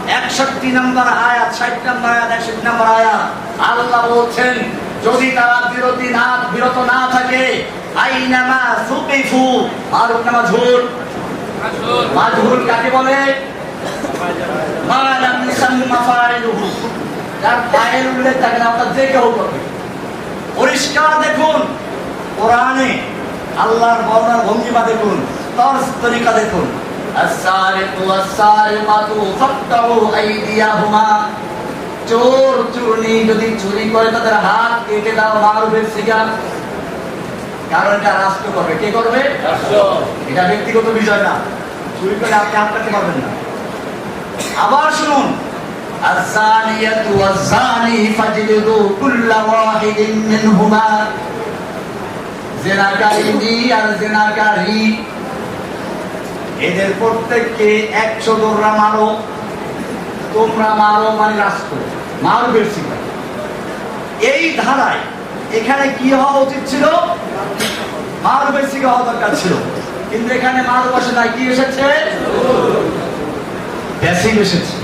61 নম্বর আয়াত, 60 নম্বর আয়াত, 61 নম্বর আয়াত। আল্লাহ বলছেন, যদি তারা বিরত না থাকে আইনামা সুকিফু মারুফ না মাজহুর? মাজহুর কাকে বলে? মা লাম ইউসাম্মা ফাইলুহু, যার ফাইল উল্লেখ থাকে না, অর্থাৎ যে কেউ করবে। পরিষ্কার দেখুন কোরআনে আল্লাহর বর্ণনার ভঙ্গিমা দেখুন, তরজ তরিকা দেখুন। আস-সারিকু ওয়াস-সারিকাতু ফাকতাউ আইদিয়াহুমা, চোর চুরনি যদি চুরি করে তাদের হাত কেটে দাও, মারুফের সিগা। কারণ এটা রাষ্ট্র করবে। কে করবে? রাষ্ট্র। এটা ব্যক্তিগত বিষয় না, চুরি করে আপনি হাত কাটতে পারবেন না। আবার শুনুন, আয-যানিয়াতু ওয়াজ-যানি ফাজলিদু কুল্লা ওয়াহিদিন মিনহুমা, জিনাকারী আর জিনাকারী এদের প্রত্যেককে 100 দোররা মারো। তোমরা মারো মানে রাষ্ট্র, মারুফের সিগা। এই ধারায় এখানে কি হওয়া উচিত ছিল? মারুফের সিগা হওয়া দরকার ছিল, কিন্তু এখানে মারুফ আসে না, কি এসেছে? প্যাসিভ এসেছে,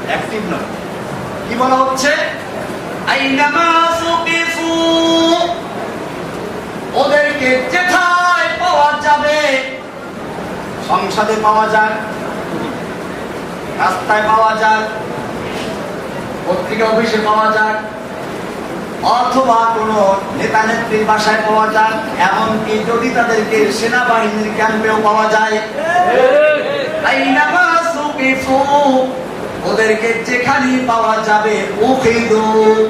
অ্যাক্টিভ নয়। কি বলা হচ্ছে? আইনামা সুকিফু, ওদেরকে যেথায় পাওয়া যাবে, সংসদে পাওয়া যায়, রাস্তায় পাওয়া যায়, পত্রিকা অফিসে পাওয়া যায়, অথবা কোনো নেতা নেত্রীর বাসায় পাওয়া যায়, এমনকি যদি তাদেরকে সেনাবাহিনীর ক্যাম্পেও পাওয়া যায়। আইনামা সুকিফু, ওদেরকে যেখানেই পাওয়া যাবে, উখিদু,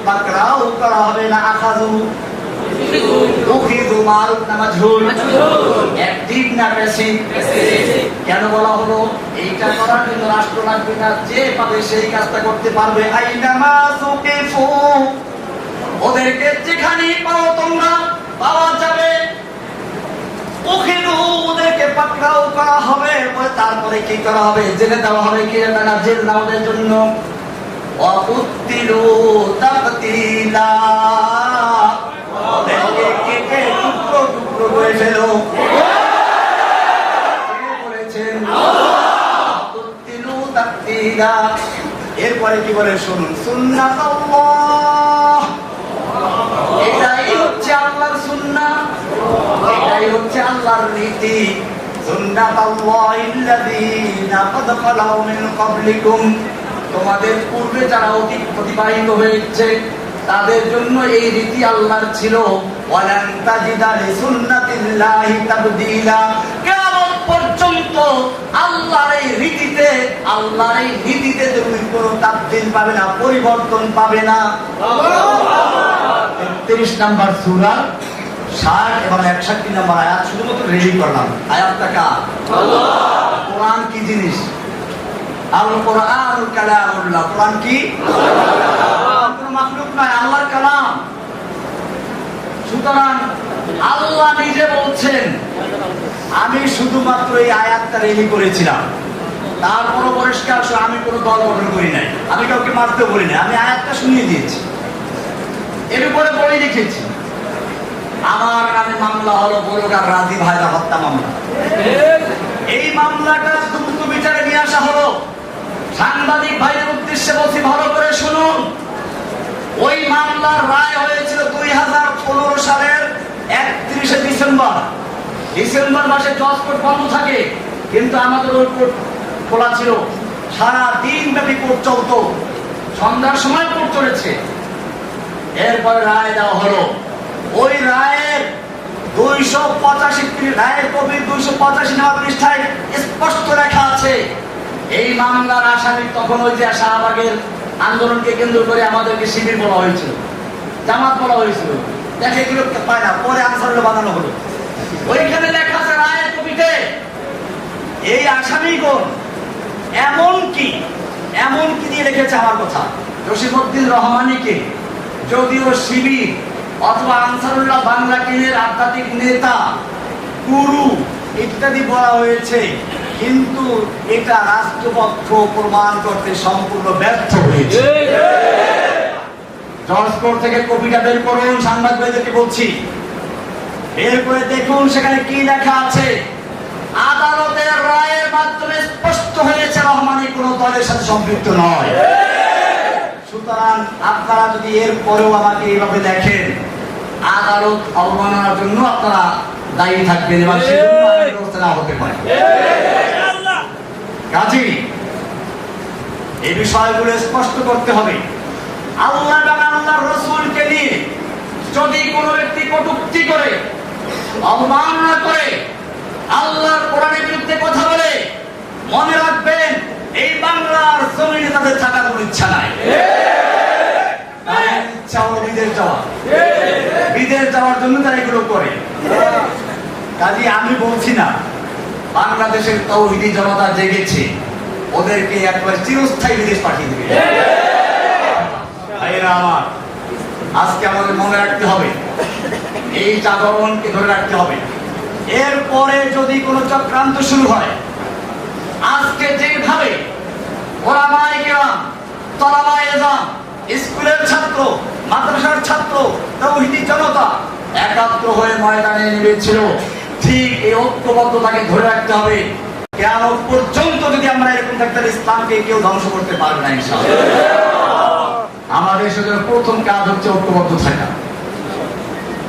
পাকড়াও করা হবে না, আখাযু। উখিদু মারুফ না মাজহুর? অ্যাক্টিভ না প্যাসিভ? কেন বলা হলো? এইটা করার জন্য রাষ্ট্র লাগবে না, যে পাবে সেই কাজটা করতে পারবে। আইনামা সুকিফু, ওদেরকে যেখানেই পাও তোমরা, পাওয়া যাবে, উখিদু, ওদেরকে পাকড়াও করা হবে। তারপরে কি করা হবে? জেলে দেওয়া হবে। কি না? জেল না ওদের জন্য। ওয়াকুতিলু তাকতিলা, ওদেরকে কেটে টুকরো টুকরো করে ফেলো। কে বলেছেন? ওয়াকুতিলু তাকতিলা। এরপরে কি বলে শুনুন, সুন্নাতাল্লাহ, এটাই হচ্ছে আল্লাহর সুন্নাহ, এটাই হচ্ছে আল্লাহর রীতি। সুন্নাতাল্লাহিল্লাযীনা ক্বাদ খালাউ মিন ক্বাবলিকুম, তোমাদের পূর্বে যারা অতিবাহিত হয়েছে তাদের জন্য এই রীতি আল্লাহর ছিল। ওয়ালান তাজিদা লিসুন্নাতিল্লাহি তাবদীলা, কিয়ামত পর্যন্ত আল্লাহর এই রীতিতে তুমি কোনো তাবদীল পাবে না, পরিবর্তন পাবে না। 33 নম্বর সূরা 60 এবং 61 নম্বর আয়াত শুধুমাত্র রেডি করলাম। আয়াতটা কার? আল্লাহ। কোরআন কি জিনিস? আল কোরআনুল কালামুল্লাহ। কোরআন কি? কোনো মাখলুক নয়, আল্লাহর কালাম। সুতরাং আল্লাহ নিজে বলছেন, আমি শুধুমাত্র এই আয়াতটা রেডি করেছিলাম, তারপরও পরিষ্কার আমি কোনো দল গঠন করি নাই, আমি কাউকে মারতে বলি নাই, আমি আয়াতটা শুনিয়ে দিয়েছি। এর উপরে বলে রেখেছি আমার নামে মামলা হলো বলগার রাজি ভাইরা হত্যা মামলা। এই মামলাটা দ্রুত বিচারে নিয়ে আসা হলো। সাংবাদিক ভাইদের উদ্দেশ্যে বলছি, ভালো করে শুনুন। ওই মামলার রায় হয়েছিল 2015 সালের 31শে ডিসেম্বর। ডিসেম্বর মাসে জজ কোর্ট বন্ধ থাকে, কিন্তু আমাদের ওই কোর্ট খোলা ছিল। সারা দিন ব্যাপী কোর্ট চলতো, সন্ধ্যার সময় কোর্ট চলেছে। এরপরে রায় দেওয়া হলো। ওই রায়ের 285 রায়ের কপি 285 নম্বর পৃষ্ঠায় স্পষ্ট লেখা আছে, এই মামলার আসামি তখন ওই যে শাহবাগের আন্দোলনকে কেন্দ্র করে আমাদেরকে শিবির বলা হয়েছিল, জামাত বলা হয়েছিল। দেখে এগুলো পায় না, পরে আনসারুল্লাহ বানানো হলো। ওইখানে লেখা আছে রায়ের কপিতে, এই আসামিগণ এমনকি দিয়ে লিখেছে আমার কথা, জসিমউদ্দিন রহমানীকে যদিও শিবির অথবা আনসারুল্লাহ বাংলা কেন্দ্রের আধ্যাত্মিক নেতা, গুরু ইত্যাদি বলা হয়েছে, কিন্তু এটা রাষ্ট্রপক্ষ প্রমাণ করতে সম্পূর্ণ ব্যর্থ হয়েছে। জজ কোর্ট থেকে কপিটা বের করুন, সাংবাদিকদেরকে বলছি, বের করে দেখুন সেখানে কি লেখা আছে। আদালতের রায়ের মাধ্যমে স্পষ্ট হয়েছে রহমানী কোন দলের সাথে সম্পৃক্ত নয়। সুতরাং আপনারা যদি এর পরেও আমাকে এইভাবে দেখেন, আদালত অবমাননার জন্য আপনারা দায়ী থাকবেন এবং সেজন্য আইনের ব্যবস্থা না হতে পারে। কাজী এই বিষয়গুলো স্পষ্ট করতে হবে। আল্লাহ এবং আল্লাহর রাসূলকে নিয়ে যদি কোনো ব্যক্তি কটূক্তি করে, অবমাননা করে, আল্লাহর কোরআনের বিরুদ্ধে কথা বলে, মনে রাখবেন এই বাংলার জমিনে তাদের থাকার কোনো ইচ্ছা নাই। তাদের ইচ্ছা হলো বিদেশ যাওয়া, বিদেশ যাওয়ার জন্য তারা এগুলো করে। কাজে আমি বলছি না বাংলাদেশের তাওহীদি জনতা জেগেছে, ওদেরকে একবার চিরস্থায়ী বিদেশ পাঠিয়ে দেবে। ভাইরা আমার, আজকে আমাদের মনে রাখতে হবে, এই জাগরণকে ধরে রাখতে হবে। এরপরে যদি কোনো চক্রান্ত শুরু হয়, আজকে যেভাবে ওলামায়ে কেরাম, তলাবায়ে ইলম, স্কুলের ছাত্র, মাদ্রাসার ছাত্র, তাওহীদি জনতা একাত্র হয়ে ময়দানে নেমেছিল, ঠিক এই ঐক্যবদ্ধতাকে ধরে রাখতে হবে। কিয়ামত পর্যন্ত যদি আমরা এরকম থাকতে, ইসলামকে কেউ ধ্বংস করতে পারবে না ইনশাআল্লাহ। আমাদের সাথে প্রথম কাজ হচ্ছে ঐক্যবদ্ধ থাকা।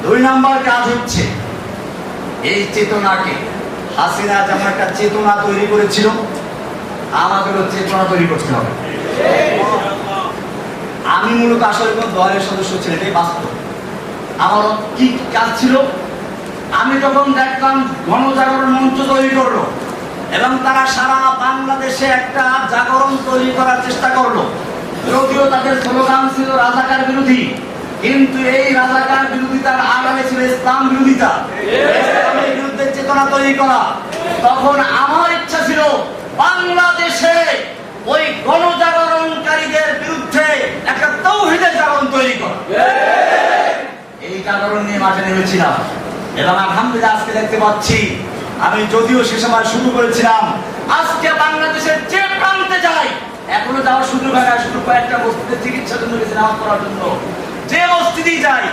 2 নম্বর কাজ হচ্ছে এই চেতনাকে, হাসিনা যেমন একটা চেতনা তৈরি করেছিল, আমাদেরও চেতনা তৈরি করতে হবে। আমি মূলত আসলে কোন দলের সদস্য ছিলেন, এটাই বাস্তব। আমার কি কাজ ছিল, আমি যখন দেখলাম গণজাগরণ মঞ্চ তৈরি করলো এবং তারা সারা বাংলাদেশে একটা জাগরণ তৈরি করার চেষ্টা করলো, যদিও তাদের স্লোগান ছিল রাজাকার বিরোধী, কিন্তু এই রাজাকার বিরোধিতার আড়ালে ছিল ইসলাম বিরোধিতা, ইসলামের বিরুদ্ধে চেতনা তৈরি করা। তখন আমার ইচ্ছা ছিল বাংলাদেশে ওই গণজাগরণকারীদের বিরুদ্ধে একটা তাওহীদের জাগরণ তৈরি করা। এই জাগরণ নিয়ে মাঠে নেমেছিলাম এবং আলহামদুলিল্লাহ আজকে দেখতে পাচ্ছি, আমি যদিও সে সময় শুরু করেছিলাম, আজকে বাংলাদেশের যে প্রান্তে যাই, এখনো যাওয়ার সুযোগ হয় না, শুধু কয়েকটা বস্তিতে চিকিৎসার জন্য গেছে, নামাজ পড়ার জন্য। যে বস্তিতেই যাই,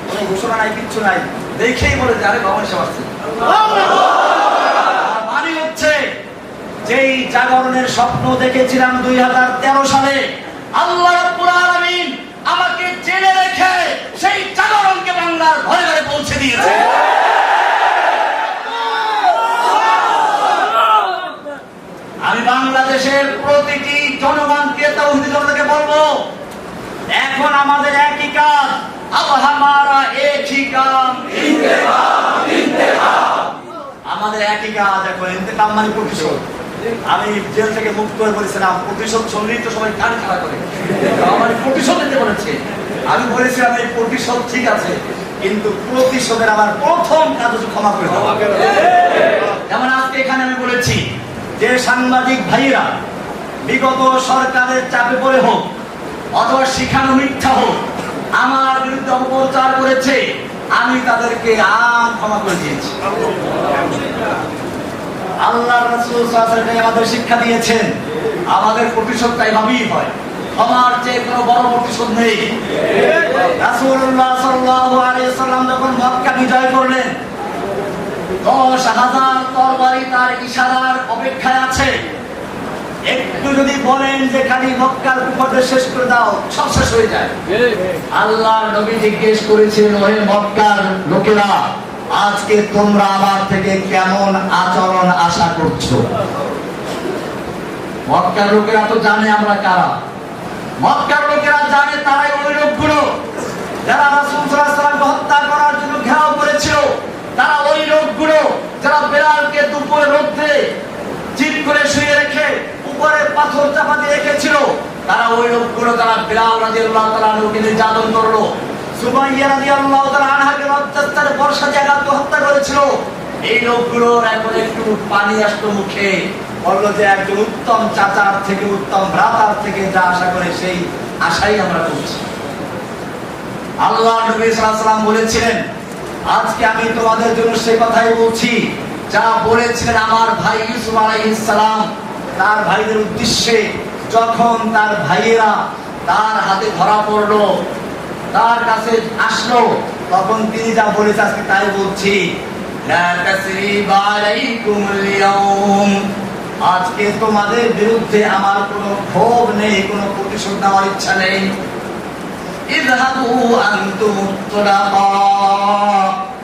কোনো ঘোষণা নাই, কিচ্ছু নাই, দেখেই বলে যে আরে ভবন সে আসছে। মানে হচ্ছে যেই জাগরণের স্বপ্ন দেখেছিলাম 2013 সালে, আল্লাহ রাব্বুল আলামিন আমাকে জেলে রেখে সেই জাগরণকে বাংলার ঘরে ঘরে পৌঁছে দিয়েছে। আমি বাংলাদেশের প্রতিটি জনগণকে, তাওহীদি জনতাকে বলবো, এখন আমাদের একই কাজ, আব হামারা এক হি কাম ইন্তেকাম। আমাদের একই কাজ এখন, ইন্তেকাম মানে প্রতিশোধ। আমি জেল থেকে মুক্ত হয়ে বলেছিলাম প্রতিশোধ শুনলেই তো সবাই কান খাড়া করে, আমার প্রতিশোধ নিতে বলেছে। আমি বলেছিলাম এই প্রতিশোধ ঠিক আছে, কিন্তু প্রতিশোধের আমার প্রথম কাজ হচ্ছে ক্ষমা করে দেওয়া। যেমন আজকে এখানে আমি বলেছি যে সাংবাদিক ভাইরা বিগত সরকারের চাপে পড়ে হোক অথবা শিখানো মিথ্যা হোক আমার বিরুদ্ধে অপপ্রচার করেছে, আমি তাদেরকে ক্ষমা করে দিয়েছি। আল্লাহর রাসূল সাল্লাল্লাহু আলাইহি ওয়াসাল্লাম আমাদের শিক্ষা দিয়েছেন, আমাদের প্রতিশোধ এইভাবেই হয়, ক্ষমার চেয়ে কোনো বড় প্রতিশোধ নেই। রাসূলুল্লাহ সাল্লাল্লাহু আলাইহি ওয়াসাল্লাম যখন মক্কা বিজয় করলেন, 10,000 তরবারি তার ইশারার অপেক্ষায় আছে। একটু যদি বলেন যে খালি মক্কার বিপদে শেষ করে দাও, সব শেষ হয়ে যায়। আল্লাহর নবী জিজ্ঞেস করেছেন, ওহে মক্কার লোকেরা, আজকে তোমরা আমার থেকে কেমন আচরণ আশা করছো? মক্কার লোকেরা তো জানে আমরা কারা। মক্কার লোকেরা জানে তারাই ওই লোকগুলো যারা রাসূল সাল্লাল্লাহু আলাইহি ওয়াসাল্লামকে হত্যা করার জন্য ঘেরাও করেছিল। তারা ওই লোকগুলো যারা বেলালকে দুপুরে রোদ্রে চিৎ করে শুয়ে রেখে উপরে পাথর চাপা দিয়ে রেখেছিল। তারা ওই লোকগুলো যারা বেলাল রাদিয়াল্লাহু তাআলা আনহুকে নির্যাতন করলো, সুমাইয়া রাদিয়াল্লাহু তাআলা আনহাকে অত্যাচারে বর্ষা দিয়ে আঘাত হত্যা করেছিল। এই লোকগুলোর এখন একটু পানি আসতো মুখে, বললো যে একজন উত্তম চাচার থেকে, উত্তম ভ্রাতার থেকে যা আশা করে সেই আশাই আমরা করছি। আল্লাহ নবী সাল্লাল্লাহু আলাইহি ওয়াসাল্লাম বলেছিলেন, আজকে আমি তোমাদের জন্য সেই কথাই বলছি যা বলেছিলেন আমার ভাই ইউসুফ আলাইহিস সালাম তার ভাইদের উদ্দেশ্যে। যখন তার ভাইয়েরা তার হাতে ধরা পড়লো, তার কাছে আসলো, তখন তিনি যা বলেছে আজকে তাই বলছি, লা তাসরিবা আলাইকুমুল ইয়াউম, আজকে তোমাদের বিরুদ্ধে আমার কোনো ক্ষোভ নেই, কোনো প্রতিশোধ নেওয়ার ইচ্ছা নেই। ইযহাবু আনতুম তুলাকা,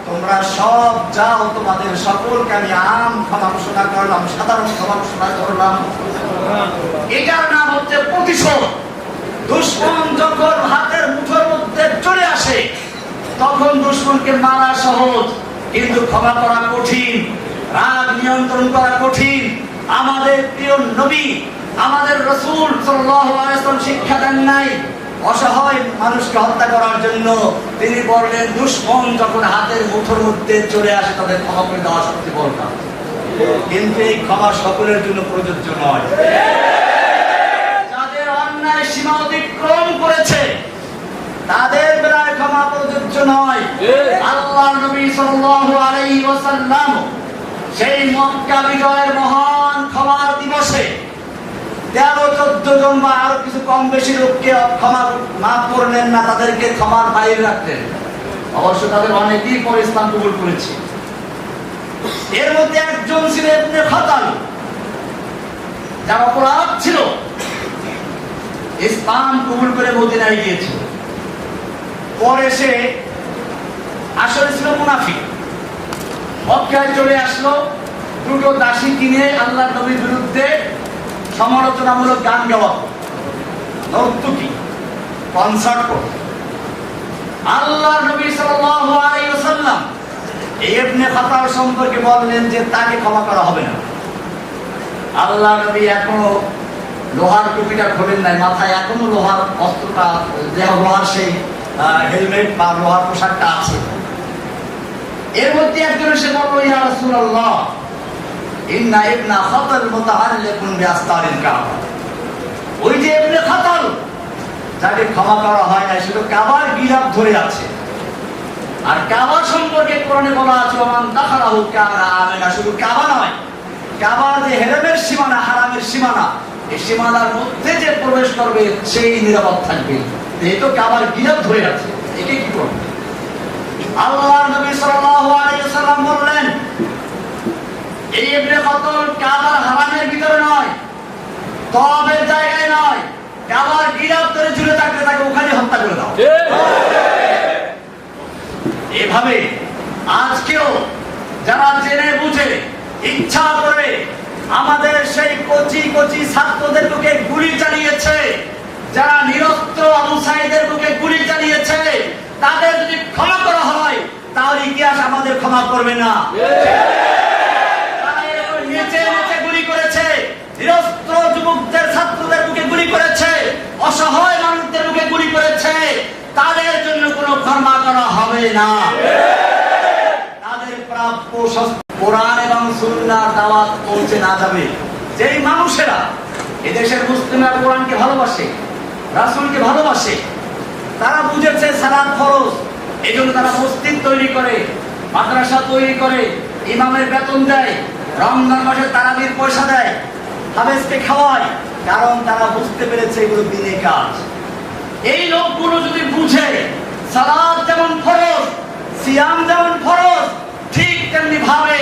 তোমরা সব যাও, তোমাদের সকলকে আমি আম ক্ষমা ঘোষণা করলাম, সাধারণ ক্ষমা ঘোষণা করলাম। এটার নাম হচ্ছে প্রতিশোধ। দুশ্মন যখন হাতের মুঠোর মধ্যে চলে আসে তখন দুশ্মনকে মারা সহজ, কিন্তু ক্ষমা করা কঠিন, রাগ নিয়ন্ত্রণ করা কঠিন। আমাদের প্রিয় নবী, আমাদের রাসূল সাল্লাল্লাহু আলাইহি ওয়াসাল্লাম শিক্ষা দেন নাই অসহায় মানুষকে হত্যা করার জন্য। তিনি বললেন দুশ্মন যখন হাতের মুঠোর মধ্যে চলে আসে তাদের ক্ষমা করে দেওয়া সত্যি বলতাম, কিন্তু এই ক্ষমা সকলের জন্য প্রযোজ্য নয়। যাদের অন্যায় সীমা অতিক্রম করেছে তাদের বেলায় ক্ষমা প্রযোজ্য নয়। আল্লাহর নবী সাল্লাল্লাহু আলাইহি ওয়াসাল্লাম সেই মক্কা বিজয়ের মহান ক্ষমার দিবসে 13-14 জন বা আরো কিছু কম বেশি লোককে ক্ষমা মাফ করলেন না, তাদেরকে ক্ষমার বাইরে রাখলেন। অবশ্য তাদের অনেকেই পরে ইসলাম কবুল করেছে। এর মধ্যে একজন ছিল ইবনে খাতাল, যার অপরাধ ছিল ইসলাম কবুল করে মদিনায় গিয়েছিল। পরে সে আসলে ছিল মুনাফিক, মক্কায় চলে আসলো, দুটো দাসী কিনে আল্লাহর নবীর বিরুদ্ধে সমালোচনামূলক গান গাওয়া, নর্তকী, কনসার্ট করত। আল্লাহর নবী সাল্লাল্লাহু আলাইহি ওয়াসাল্লাম এই ইবনে খাতাল সম্পর্কে বললেন যে তাকে ক্ষমা করা হবে না। আল্লাহর নবী এখনো লোহার টুপিটা খোলেন নাই, মাথায় এখনো লোহার অস্ত্রটা, লোহার সেই হেলমেট বা লোহার পোশাকটা আছে। এর মধ্যে একজন এসে বলল, ইয়া রাসূলুল্লাহ, ইন্না ইবনা খাতাল মুতাআল্লিকুন বিআস্তারিল কাবা। ওই যে ইবনে খাতাল, যাকে ক্ষমা করা হয় না, শুধু কাবার গিলাফ ধরে আছে। আর কাবা সম্পর্কে কোরআনে বলা আছে, ওমান দাখালাহু কানা আমিনা। শুধু কাবা নয়, কাবার যে হেরেমের সীমানা, হারামের সীমানা, এই সীমানার মধ্যে যে প্রবেশ করবে সেই নিরাপদ থাকবে। এই তো কাবার গিলাফ ধরে আছে, একে কি করবে? আল্লাহর নবী সাল্লাল্লাহু আলাইহি ওয়াসাল্লাম বললেন, এই ইবনে খাতাল কাবার হারামের ভিতরে নয়, তওয়াবের জায়গায় নয়, কাবার গিলাফ ধরে ঝুলে থাকলে তাকে ওখানে হত্যা করে দাও। এভাবে আজকেও যারা জেনে বুঝে ইচ্ছা করে আমাদের সেই কচি কচি ছাত্রদের বুকে গুলি চালিয়েছে, যারা নিরস্ত্র আবু সাঈদের বুকে গুলি চালিয়েছে, তাদের যদি ক্ষমা করা হয় তাহলে ইতিহাস আমাদের ক্ষমা করবে না। তারা নেচে নেচে গুলি করেছে, নিরস্ত্র যুবকদের, ছাত্রদের বুকে গুলি করেছে, অসহায় মানুষদের বুকে গুলি করেছে, তাদের জন্য কোনো ক্ষমা করা হবে না। তাদের প্রাপ্য কোরআন এবং সুন্নাহর দাওয়াত পৌঁছে না যাবে। যেই মানুষেরা এদেশের মুসলিমরা কোরআনকে ভালোবাসে, রাসূলকে ভালোবাসে, তারা বুঝেছে সালাত ফরজ, এজন্য তারা মসজিদ তৈরি করে, মাদ্রাসা তৈরি করে, ইমামের বেতন দেয়, রমজান মাসে তারাবির পয়সা দেয়, হাফেজকে খাওয়ায়, কারণ তারা বুঝতে পেরেছে এগুলো দিনের কাজ। এই লোকগুলো যদি বুঝে সালাত যেমন ফরজ, সিয়াম যেমন ফরজ, ঠিক তেমনি ভাবে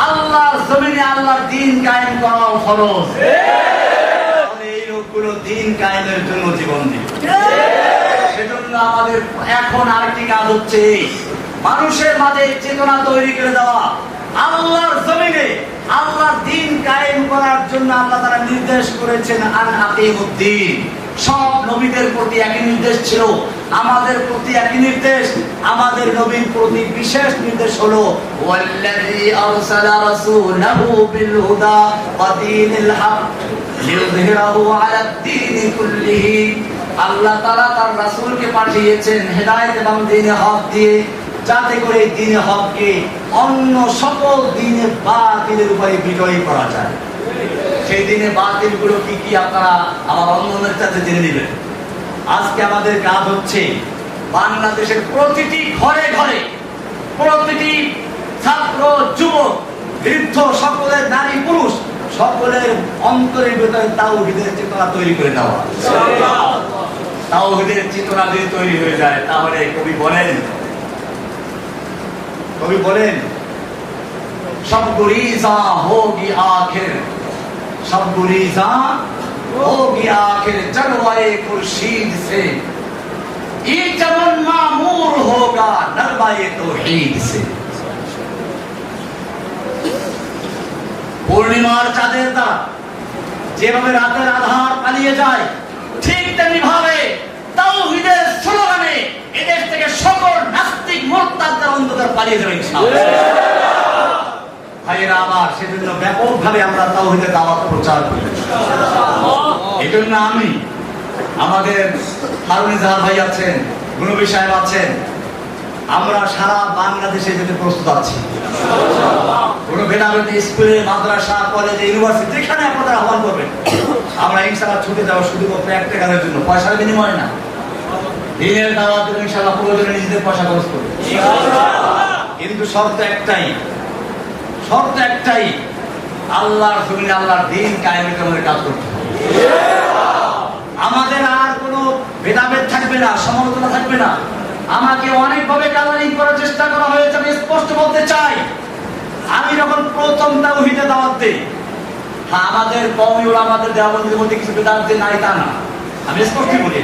আল্লাহর জমিনে আল্লাহর দ্বীন কায়েম করাও ফরজ। এই লোকগুলো দ্বীন কায়েমের জন্য জীবন দিবে। সেজন্য আমাদের এখন আরেকটি কাজ হচ্ছে মানুষের মাঝে চেতনা তৈরি করে দেওয়া। আল্লাহর জমিনে আল্লাহর দ্বীন কায়েম করার জন্য আল্লাহ তাআলা নির্দেশ করেছেন, আন আকিমুদ্দীন। সব নবীদের প্রতি একই নির্দেশ ছিল, আমাদের প্রতি একই নির্দেশ। আমাদের নবীর প্রতি বিশেষ নির্দেশ হলো, ওয়াল্লাযী আরসালা রাসূলাহু বিল হুদা ওয়া দীনিল হক লিইয়ুযহিরাহু আলাদ দীনি কুল্লিহি। আল্লাহ তাআলা তার রাসূলকে পাঠিয়েছেন হেদায়েত এবং দ্বীনে হক দিয়ে, যাতে করে দ্বীনে হককে অন্য সকল দ্বীনে বাতিলের উপরে বিজয়ী করা যায়। সেই দিনে বাতিল গুলো কি কি আপনারা আমার অন্যদের সাথে জেনে নেবেন। আজকে আমাদের কাজ হচ্ছে বাংলাদেশের প্রতিটি ঘরে ঘরে, প্রতিটি ছাত্র, যুবক, বৃদ্ধ, সকলের নারী পুরুষ, সকলের অন্তরের ভিতরে তাওহীদের চেতনা তৈরি করে দেওয়া। তাওহীদের চেতনা যদি তৈরি হয়ে যায় তাহলে কবি বলেন সব গুরিজা হোগি আখির, सब गुरीज़ा होगी आखिर जलवाए खुर्शीद से, ये चमन मामूर होगा नरवाए तौहीद से। পূর্ণিমার চাঁদের দ্বারা যেভাবে রাতের আধার পালিয়ে যায়, ঠিক তেমনি ভাবে তাওহীদের স্লোগানে এদেশ থেকে সকল নাস্তিক মুরতাদদের অন্ধকার পালিয়ে যাবে ইনশাআল্লাহ। ভাইয়েরা আমার, সেজন্য ব্যাপকভাবে আমরা তাওহীদের দাওয়াত প্রচার করি। এই জন্য আমি, আমাদের হারুন ইজাহার ভাই আছেন, গুনবী সাহেব আছেন, আমরা সারা বাংলাদেশে যেতে প্রস্তুত আছি। কোনো ভেদাভেদ স্কুলে, মাদ্রাসা, কলেজে, ইউনিভার্সিটি যেখানে আপনারা আহ্বান করবেন, আমরা ইনশাআল্লাহ ছুটে যাবো শুধুমাত্র একটা কাজের জন্য, পয়সার বিনিময় না। দিনের দাওয়াত জন্য ইনশাআল্লাহ প্রয়োজনে নিজেদের পয়সা খরচ করবে, কিন্তু শর্ত একটাই, আল্লাহর জমিনে আল্লাহর দ্বীন কায়েমের জন্য কাজ করতে হবে। আমাদের আর কোনো ভেদাভেদ থাকবে না, সমালোচনা থাকবে না। আমাকে অনেকভাবে কালারিং করার চেষ্টা করা হয়েছে, আমি স্পষ্ট বলতে চাই, আমি যখন প্রথম তাওহীদে দাওয়াত দিই, হ্যাঁ আমাদের কওমি উলামাদের দেওবন্দের মধ্যে কিছু বেদাত যে নাই তা না, আমি স্পষ্ট বলি,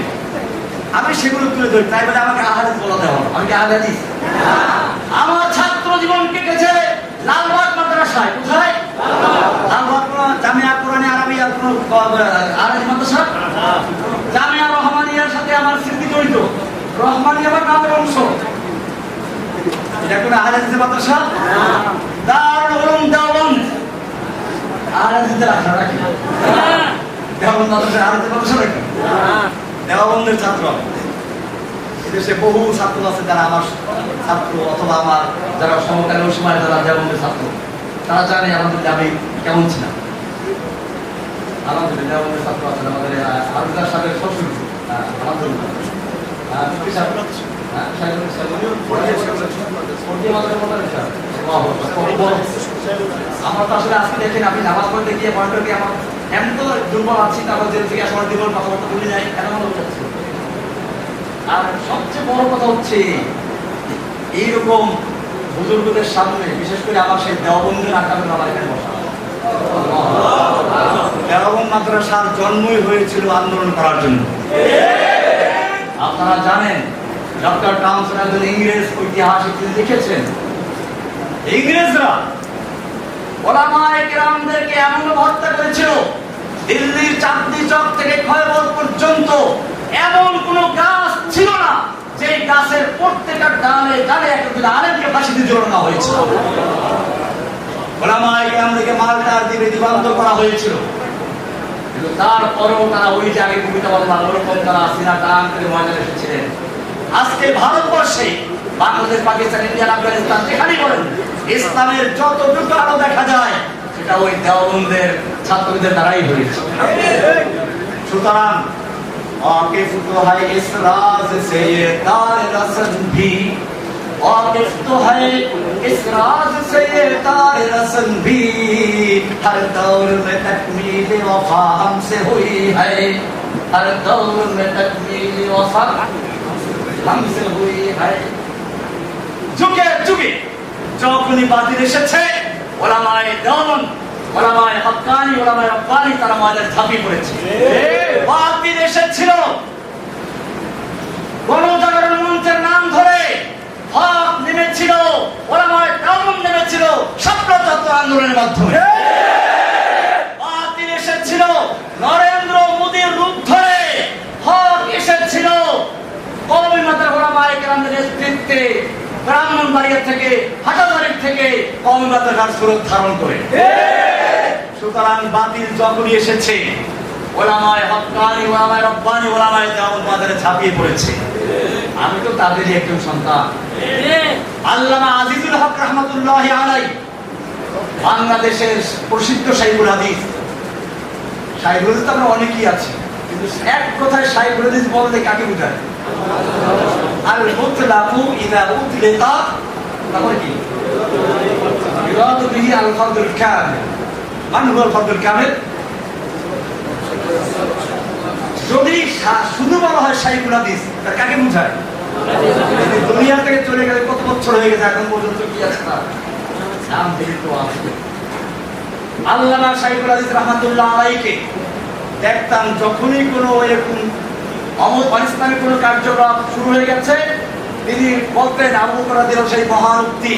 আমি সেগুলো তুলে ধরি। তাই বলে আমাকে আহাদিস বলা দেওয়া, আমি কি আহাদিস? আমার ছাত্র জীবন কেটেছে লালবাগ মাদ্রাসায়। কোথায়? লালবাগ জামিয়া কুরআনে আরবিয়া আরবি মাদ্রাসা, জামিয়া রহমানিয়ার সাথে আমার স্মৃতি জড়িত। রহমানিয়া আমার নামের অংশ। এটা কোন আহলে মাদ্রাসা? দারুল উলুম দেওবন্দ। আহলে রাখা রাখি দেওবন্দ মাদ্রাসা, আহলে মাদ্রাসা রাখি দেওবন্দের ছাত্র। এদেশে বহু ছাত্র আছে যারা আমার ছাত্র, অথবা আমার যারা সমকালীন ওই সময় যারা দেওবন্দের ছাত্র, তারা জানে আমাদের আমি কেমন ছিলাম। আলহামদুলিল্লাহ দেওবন্দের ছাত্র আছেন আমাদের আলহামদুলিল্লাহ সাহেবের শ্বশুর, আলহামদুলিল্লাহ আমরা তো আসলে আজকে দেখেন, আমি নামাজ পড়তে গিয়ে মনে করি আমার এমন তো দুর্বল আছি, তারপর জেল থেকে আসার দুর্বল কথাবার্তা ভুলে যাই, কেন মনে হচ্ছে। আর সবচেয়ে বড় কথা হচ্ছে, এইরকম বুজুর্গদের সামনে, বিশেষ করে আমার সেই দেওবন্দের আকারের আমার এখানে বসা। দেওবন্দ মাদ্রাসার জন্মই হয়েছিল আন্দোলন করার জন্য। আপনারা জানেন, ডক্টর টমসন একজন ইংরেজ ঐতিহাসিক, তিনি লিখেছেন, ইংরেজরা ওলামায়ে কেরামদেরকে এমন হত্যা করেছিল, দিল্লির চাঁদনি চক থেকে খয়বর পর্যন্ত এমন কোন গাছ ছিল না যে গাছের প্রত্যেকটা ডালে ডালে একটা আলেমকে ফাঁসিতে ঝোলানো হয়েছিল। ওলামায়ে কেরামদেরকে মালটার দিকে দিবান্ত করা হয়েছিল, কিন্তু তারপরেও তারা ওই যে আগে কবিতা বললাম ওরকম তারা সিনা টান করে ময়দানে এসেছিলেন। আজকে ভারতবর্ষে, বাংলাদেশ, পাকিস্তান, ইন্ডিয়া, আফগানিস্তান যেখানেই বলেন, ইসলামের যতটুকু আলো দেখা যায় সেটা ওই দেওবন্দের ছাত্রদের দ্বারাই হয়েছে। সুতরাং वाकिफ तो है इस राज से ये तार रसन भी, वाकिफ तो है इस राज से ये तार रसन भी, हर दौर में तकमील वफा हमसे हुई है, हर दौर में तकमील वफा हमसे हुई है। যুগে যুগে যখনই বাতিল এসেছে, ওলামায়ে দেওবন্দ, ওলামায়ে হক্কানি, ওলামায়ে রব্বানি তারা ময়দানে ঝাঁপিয়ে পড়েছে। বাতিল এসেছিল, গণজাগরণ মঞ্চের নাম ধরে হক নেমেছিল, ওলামায়ে দেওবন্দ নেমেছিল ছাত্র আন্দোলনের মাধ্যমে। বাতিল এসেছিল, নরেন্দ্র মোদীর রূপ ধরে হক এসেছিল কওমি মাদ্রাসা ওলামায়ে কেরামদের নেতৃত্বে, ব্রাহ্মণবাড়িয়া থেকে, হাটাজারি থেকে কওমি মাদ্রাসার স্বরূপ ধারণ করে। সুতরাং বাতিল যখনই এসেছে, ওলামায়ে হক্কানি, ওলামায়ে রব্বানি, ওলামায়ে দেওবন্দ বাজারে ঝাঁপিয়ে পড়েছে। আমি তো তাদেরই একজন সন্তান। আল্লামা আজিজুল হক রাহমাতুল্লাহি আলাইহি, বাংলাদেশের প্রসিদ্ধ শাইখুল হাদিস। শাইখুল হাদিস তো আমরা অনেকেই আছি, কিন্তু এক কথায় শাইখুল হাদিস বলতে কাকে বোঝায়? আল মুতলাকু ইযা উতলিকা, তারপরে কি? ইরাদু বিহি আল ফারদুল কামিল। মান হুয়া আল ফারদুল কামিল? যদি শুধু বলা হয় শাইখুল হাদিস, তার কাকে বোঝায়? দুনিয়া থেকে চলে গেলে কত বছর হয়ে গেছে, এখন পর্যন্ত কি আছে তার নাম দিতে আছে। আল্লামা শাইখুল হাদিস রাহমাতুল্লাহ আলাইহিকে দেখতাম, যখনই কোনো এরকম ইসলামী কোনো কার্যকলাপ শুরু হয়ে গেছে, তিনি বলতেন, আবু বকর রাদিয়াল্লাহু সেই মহান উক্তি,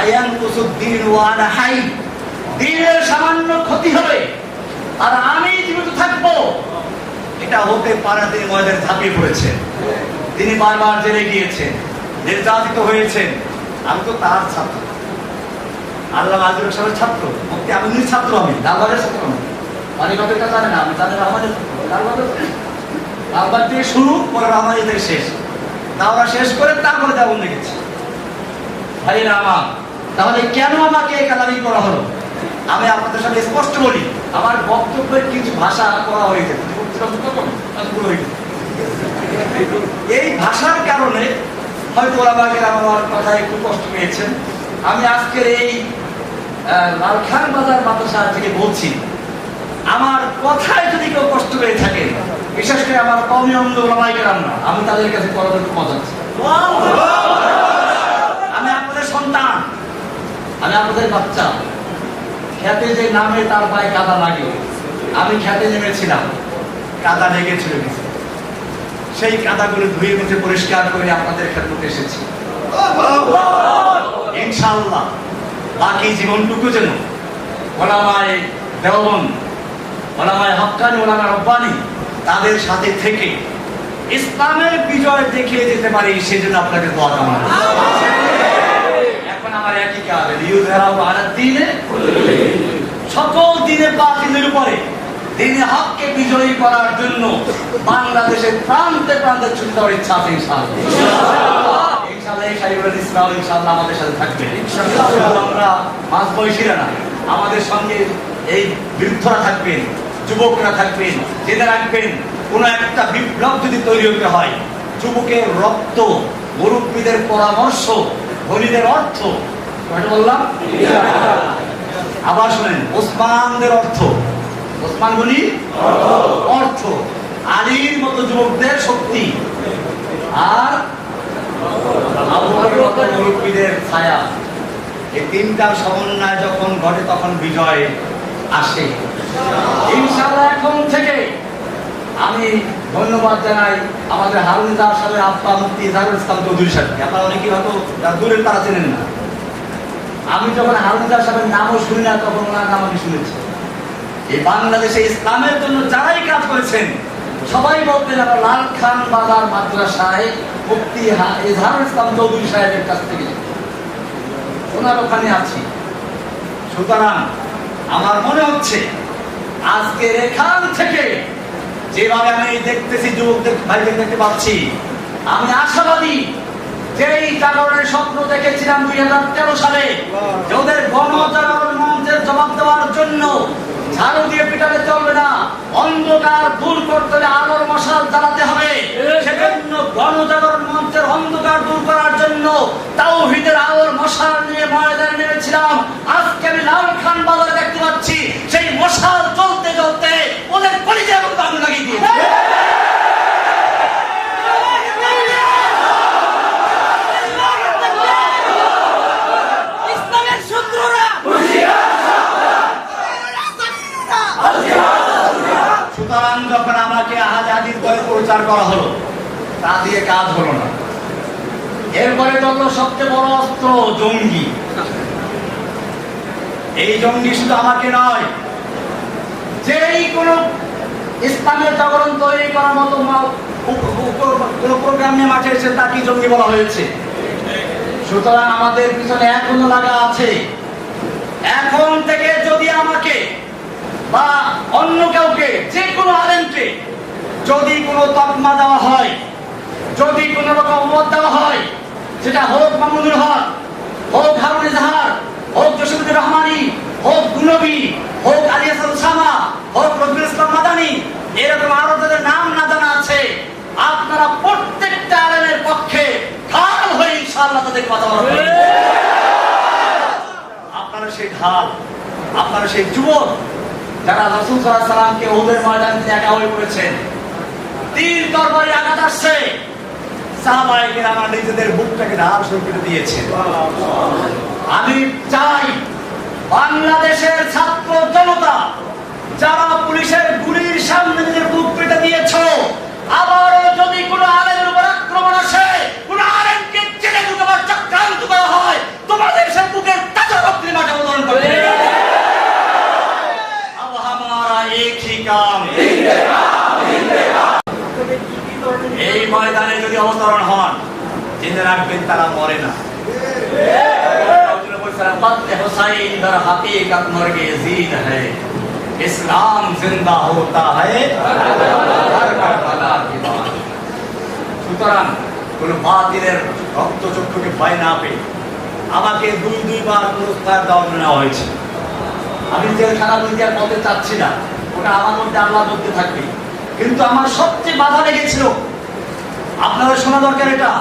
আয়ান কুসুদ্দিন ওয়া আনা হাই, দিনের সামান্য ক্ষতি হবে আর আমি জীবিত থাকবো, এটা হতে পারে। তিনি ময়দানে ঝাঁপিয়ে পড়েছেন, তিনি বারবার জেলে গিয়েছেন, নির্যাতিত হয়েছেন। আমি তো তার ছাত্র, আল্লাহ আজির সাহেবের ছাত্র, মুক্তি আমিনুর ছাত্র, আমি লালবাগের ছাত্র। আমি মানিকতা জানে না, আমি তাদের রহমানের লালবাগ থেকে শুরু পরে রহমানি থেকে শেষ, দাওরা শেষ করে তারপরে দেওবন গেছি। ভাইয়েরা আমার, তাহলে কেন আমাকে এই কালামি করা হলো? আমি আপনাদের সাথে স্পষ্ট বলি, আমার বক্তব্যের কিছু ভাষা করা হয়েছে, এই ভাষার কারণে হয়তো ওলামাকের আমার কথা একটু কষ্ট পেয়েছেন। আমি আজকের এই লালখান বাজার মাদ্রাসা থেকে বলছি, আমার কথায় যদি কেউ কষ্ট পেয়ে থাকে, বিশেষ করে আমার কওমি অন্ধ ওলামায়ে না, আমি তাদের কাছে করদের ক্ষমা চাচ্ছি। আমি আপনাদের সন্তান, আমি আপনাদের বাচ্চা। খেতে যে নামে তার পায়ে কাদা লাগে, আমি খেতে নেমেছিলাম, কাদা লেগেছিল, সেই কাদাগুলো ধুয়ে মুছে পরিষ্কার করে আপনাদের খেদমতে এসেছি। ইনশাআল্লাহ বাকি জীবনটুকু যেন ওলামায়ে দেওবন্দ, ওলামায়ে হক্কানি, ওলামায়ে রব্বানি তাদের সাথে থেকে ইসলামের বিজয় দেখিয়ে যেতে পারি, সেজন্য আপনাকে দোয়া কামনা করি। এখন আমার একই কাজ, লিইউযহিরাহু আলাদ দীনে, সকল দিনে বাতিলের উপরে দিনে হককে বিজয়ী করার জন্য বাংলাদেশের প্রান্তে প্রান্তে ছুটে যাওয়ার ইচ্ছা আছে ইনশাআল্লাহ। ইনশাআল্লাহ এই সাইবুল ইসলাম ইনশাআল্লাহ আমাদের সাথে থাকবে। ইনশাআল্লাহ আমরা মাঝ বয়সীরা না, আমাদের সঙ্গে এই বৃদ্ধরা থাকবেন, যুবকরা থাকবেন। জেনে রাখবেন, কোন একটা বিপ্লব যদি তৈরি হতে হয়, যুবকের রক্ত, মুরব্বীদের পরামর্শ, ধনীদের অর্থ, বললাম আবার শোনেন, ওসমানদের অর্থ, ওসমান গনি অর্থ, আলীর মতো যুবকদের শক্তি, আর আবু বকরের মতো মুরব্বীদের ছায়া। এই তিনটার সমন্বয় যখন ঘটে তখন বিজয় আসে ইনশাআল্লাহ। এখন থেকে আমি ধন্যবাদ জানাই আমাদের হারুন ইজাহার সাহেবের আব্বা মুফতি ইজাহারুল ইসলাম চৌধুরী সাহেবকে। আপনারা অনেকেই হয়তো দূরের তারা চেনেন না। আমি যখন হারুন ইজাহার সাহেবের নামও শুনি না, তখন ওনার নাম আমি শুনেছি। এই বাংলাদেশে ইসলামের জন্য যারাই কাজ করেছেন সবাই বলতেন আমরা লালখান বাজার মাদ্রাসায় মুফতি ইজাহারুল ইসলাম চৌধুরী সাহেবের কাছ থেকে ওনার ওখানে আছি। সুতরাং আমার মনে হচ্ছে আজকের এখান থেকে যেভাবে আমি দেখতেছি, যুবকদের ভাইদের দেখতে পাচ্ছি, আমি আশাবাদী যেই জাগরণের স্বপ্ন দেখেছিলাম 2013 সালে, ওদের গণজাগরণ মঞ্চের জবাব দেওয়ার জন্য ঝাড়ু দিয়ে পিটালে চলবে না, অন্ধকার দূর করতে হলে আলোর মশাল জ্বালাতে হবে। সেজন্য গণজাগরণ মঞ্চের অন্ধকার দূর করার জন্য তাওহীদের আলোর মশাল নিয়ে ময়দানে নেমেছিলাম। আজকে আমি লালখান বাজারে দেখতে পাচ্ছি সেই মশাল জ্বলতে জ্বলতে ওদের কলিজা এবং আগুন লাগিয়ে দিয়েছে। সুতরাং যখন আমাকে আজাদির করে প্রচার করা হলো, তা দিয়ে কাজ হলো না। এরপরে যত সবচেয়ে বড় অস্ত্র জঙ্গি। এই জঙ্গি শুধু আমাকে নয়, যেই কোন ইসলামের জাগরণ তৈরি করার মতো কোন প্রোগ্রাম নিয়ে মাঠে এসে তাকে জঙ্গি বলা হয়েছে। সুতরাং আমাদের পিছনে এখনো লাগা আছে। এখন থেকে যদি আমাকে বা অন্য কাউকে, যে কোনো আলেমকে যদি কোনো তকমা দেওয়া হয়, যদি কোনো রকম মত দেওয়া হয়, সেটা হোক মামুনুল হক, হোক হারুন ইজাহার, হোক জসিমুদ্দিন রহমানি, হোক গুনবী, হোক আলী হাসান শামা, হোক রফিকুল ইসলাম মাদানী, এরকম আরো যাদের নাম না জানা আছে, আপনারা প্রত্যেকটা আলেমের পক্ষে ঢাল হয়ে ইনশাআল্লাহ তাদের কথা বলবেন। আপনারা সেই ঢাল, আপনারা সেই যুবক যারা রাসূল সাল্লাল্লাহু আলাইহি সাল্লামকে উহুদের ময়দানে একা হয়ে পড়েছেন, তীর তরবারি আঘাত আসছে, সাহাবায়ে কেরাম নিজেদের বুকটাকে ঢাল শুরু করে দিয়েছে। আমি চাই বাংলাদেশের ছাত্র জনতা যারা পুলিশের গুলির সামনে নিজের বুক পেতে দিয়েছো, আবারও যদি কোনো আলেমের উপর আক্রমণ আসে, কোনো আলেমকে জেলে ঢুকাবার চক্রান্ত করা হয়, তোমাদের সে বুকের তাজা রক্তের মাঠে অবতরণ করবে। যদি অবতরণ হন, জেনে রাখবেন তারা মরে না। हुसैन दर हकीकत मर्गे जीत है, इस्लाम जिंदा होता है हर करबला की बात। সুতরাং কোন বাতিলের রক্তচক্ষুকে ভয় না পেয়ে আমাকে দুইবার পুরস্কার দেওয়া হয়েছে। আমি জেলখানা বুঝিয়ে বলতে চাচ্ছি না, ওটা আমার মধ্যে আল্লাহ বলতে থাকবে। কিন্তু আমার সবচেয়ে বাধা লেগেছিল, আপনাদের শোনা দরকার এটা।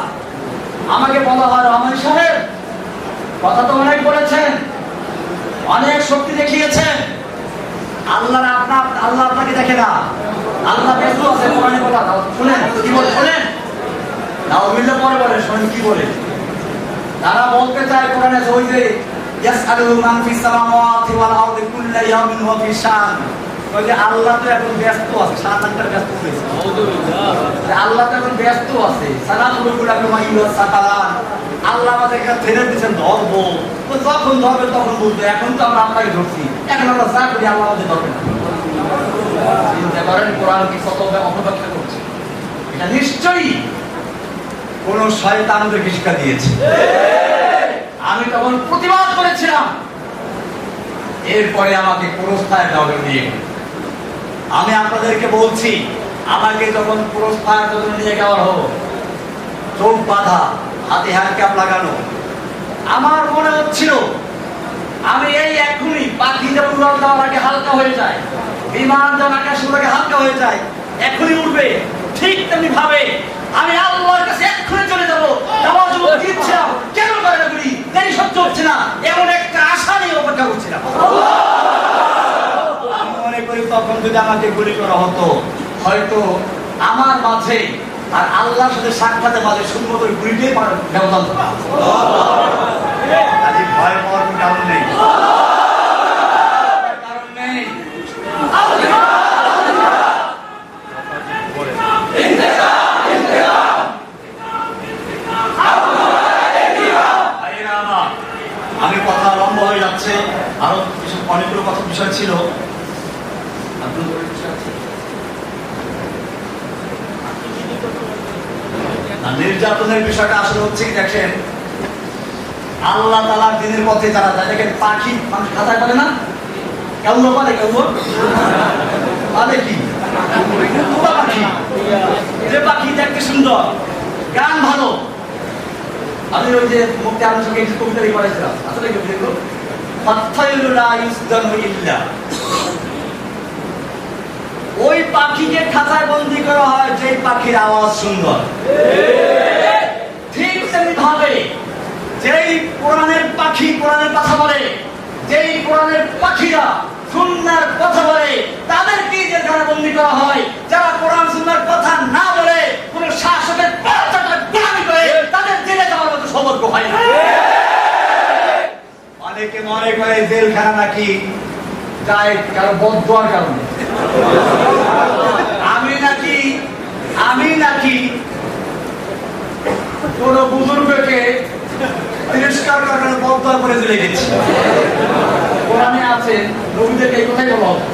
আমাকে বলা হয়, রহমান সাহেব কথা তো অনেক বলেছেন, অনেক শক্তি দেখিয়েছেন, আল্লাহ আপনাকে দেখে না, আল্লাহ ব্যস্ত আছে। কোরআনে কথা শুনেন কি বলে, শোনেন নাউযুবিল্লাহ, পরে বলেন, শোনেন কি বলে। তারা বলতে চায় কোরআনে, ওই যে ইয়াসআলু মান ফিস সামাওয়াতি ওয়াল আরদি কুল্লু ইয়াউমিন হুয়া ফি শান, ওই যে আল্লাহ তো এখন ব্যস্ত আছে, সারাদিনটা ব্যস্ত হয়েছে। আল্লাহ তো এখন ব্যস্ত আছে, সালাতুল্লাহু মাইয়ুস সাকালান, আল্লাহ আমাদেরকে ছেড়ে দিচ্ছেন ধরবো, তো যখন ধরবে তখন বলতো। এখন তো আমরা আপনাকে ধরছি, এখন আমরা যা করি আল্লাহ আমাদের ধরবে না। চিন্তা করেন কোরআন কি কত অপব্যাখ্যা করছে। এটা নিশ্চয়ই কোন শয়তানদেরকে শিক্ষা দিয়েছে। আমি তখন প্রতিবাদ করেছিলাম, এরপরে আমাকে পুরস্কার দেওয়া নিয়ে গেল। আমি আপনাদেরকে বলছি, আমাকে যখন পুরস্কার নিয়ে যাওয়া হলো, চোখ বাঁধা, হাতে হ্যান্ডক্যাপ লাগানো, আমার মনে হচ্ছিল আমি এই এখনই পাখি যেমন উড়াল দেওয়ার আগে হালকা হয়ে যায়, বিমান যেমন আকাশে উড়ে হালকা হয়ে যায়, এখনই উঠবে, ঠিক তেমনি ভাবে আমি আল্লাহর কাছে এক্ষুনি চলে যাবো। যাওয়ার জন্য দিচ্ছিলাম, কেন করে না করি, দেরি সহ্য হচ্ছে না, এমন একটা আশা নিয়ে অপেক্ষা করছিলাম। আমি মনে করি তখন যদি আমাকে গুলি করা হতো, হয়তো আমার মাঝে আর আল্লাহর সাথে সাক্ষাতের মাঝে শুধুমাত্র গুলিটাই ব্যবধান থাকতো। ভয় পাওয়ার কোনো কারণ নেই, কারণ নেই। আমি কথা লম্বা হয়ে যাচ্ছে, আরো কিছু অনেকগুলো কথা বিষয় ছিল। নির্যাতনের বিষয়টা আসলে হচ্ছে কি, দেখেন আল্লাহ তাআলার দ্বীনের পথে যারা যায়, দেখেন পাখি মানুষ খাতায় পারে না, কেমন পারে, কেমন পারে কি পাখি, যে পাখি দেখতে সুন্দর, গান ভালো। আমি ওই যে মুক্তি আলম সঙ্গে একটি কবিতা পড়েছিলাম, আসলে দেখো ওই পাখিকে খাঁচায় বন্দি করা হয় যে পাখির আওয়াজ সুন্দর। ঠিক তেমনি ভাবে যেই কোরআনের পাখি কোরআনের কথা বলে, যেই কোরআনের পাখিরা সুন্নাহর কথা বলে, তাদেরকে জেলখানায় বন্দি করা হয়। যারা কোরআন সুন্নাহর কথা না বলে, কোন শাসকের পাল্টাটা গোলামি করে, তাদের জেলে যাওয়ার মতো সতর্ক হয় না। অনেকে মনে করে জেলখানা নাকি যায় কারো বদদোয়ার কারণে। আমি নাকি কোন বুজুর্গকে তিরস্কার করার বদদোয়া করে জেলে গেছি। কোরআনে আছে, নবীদেরকে এই কথাই বলা হতো,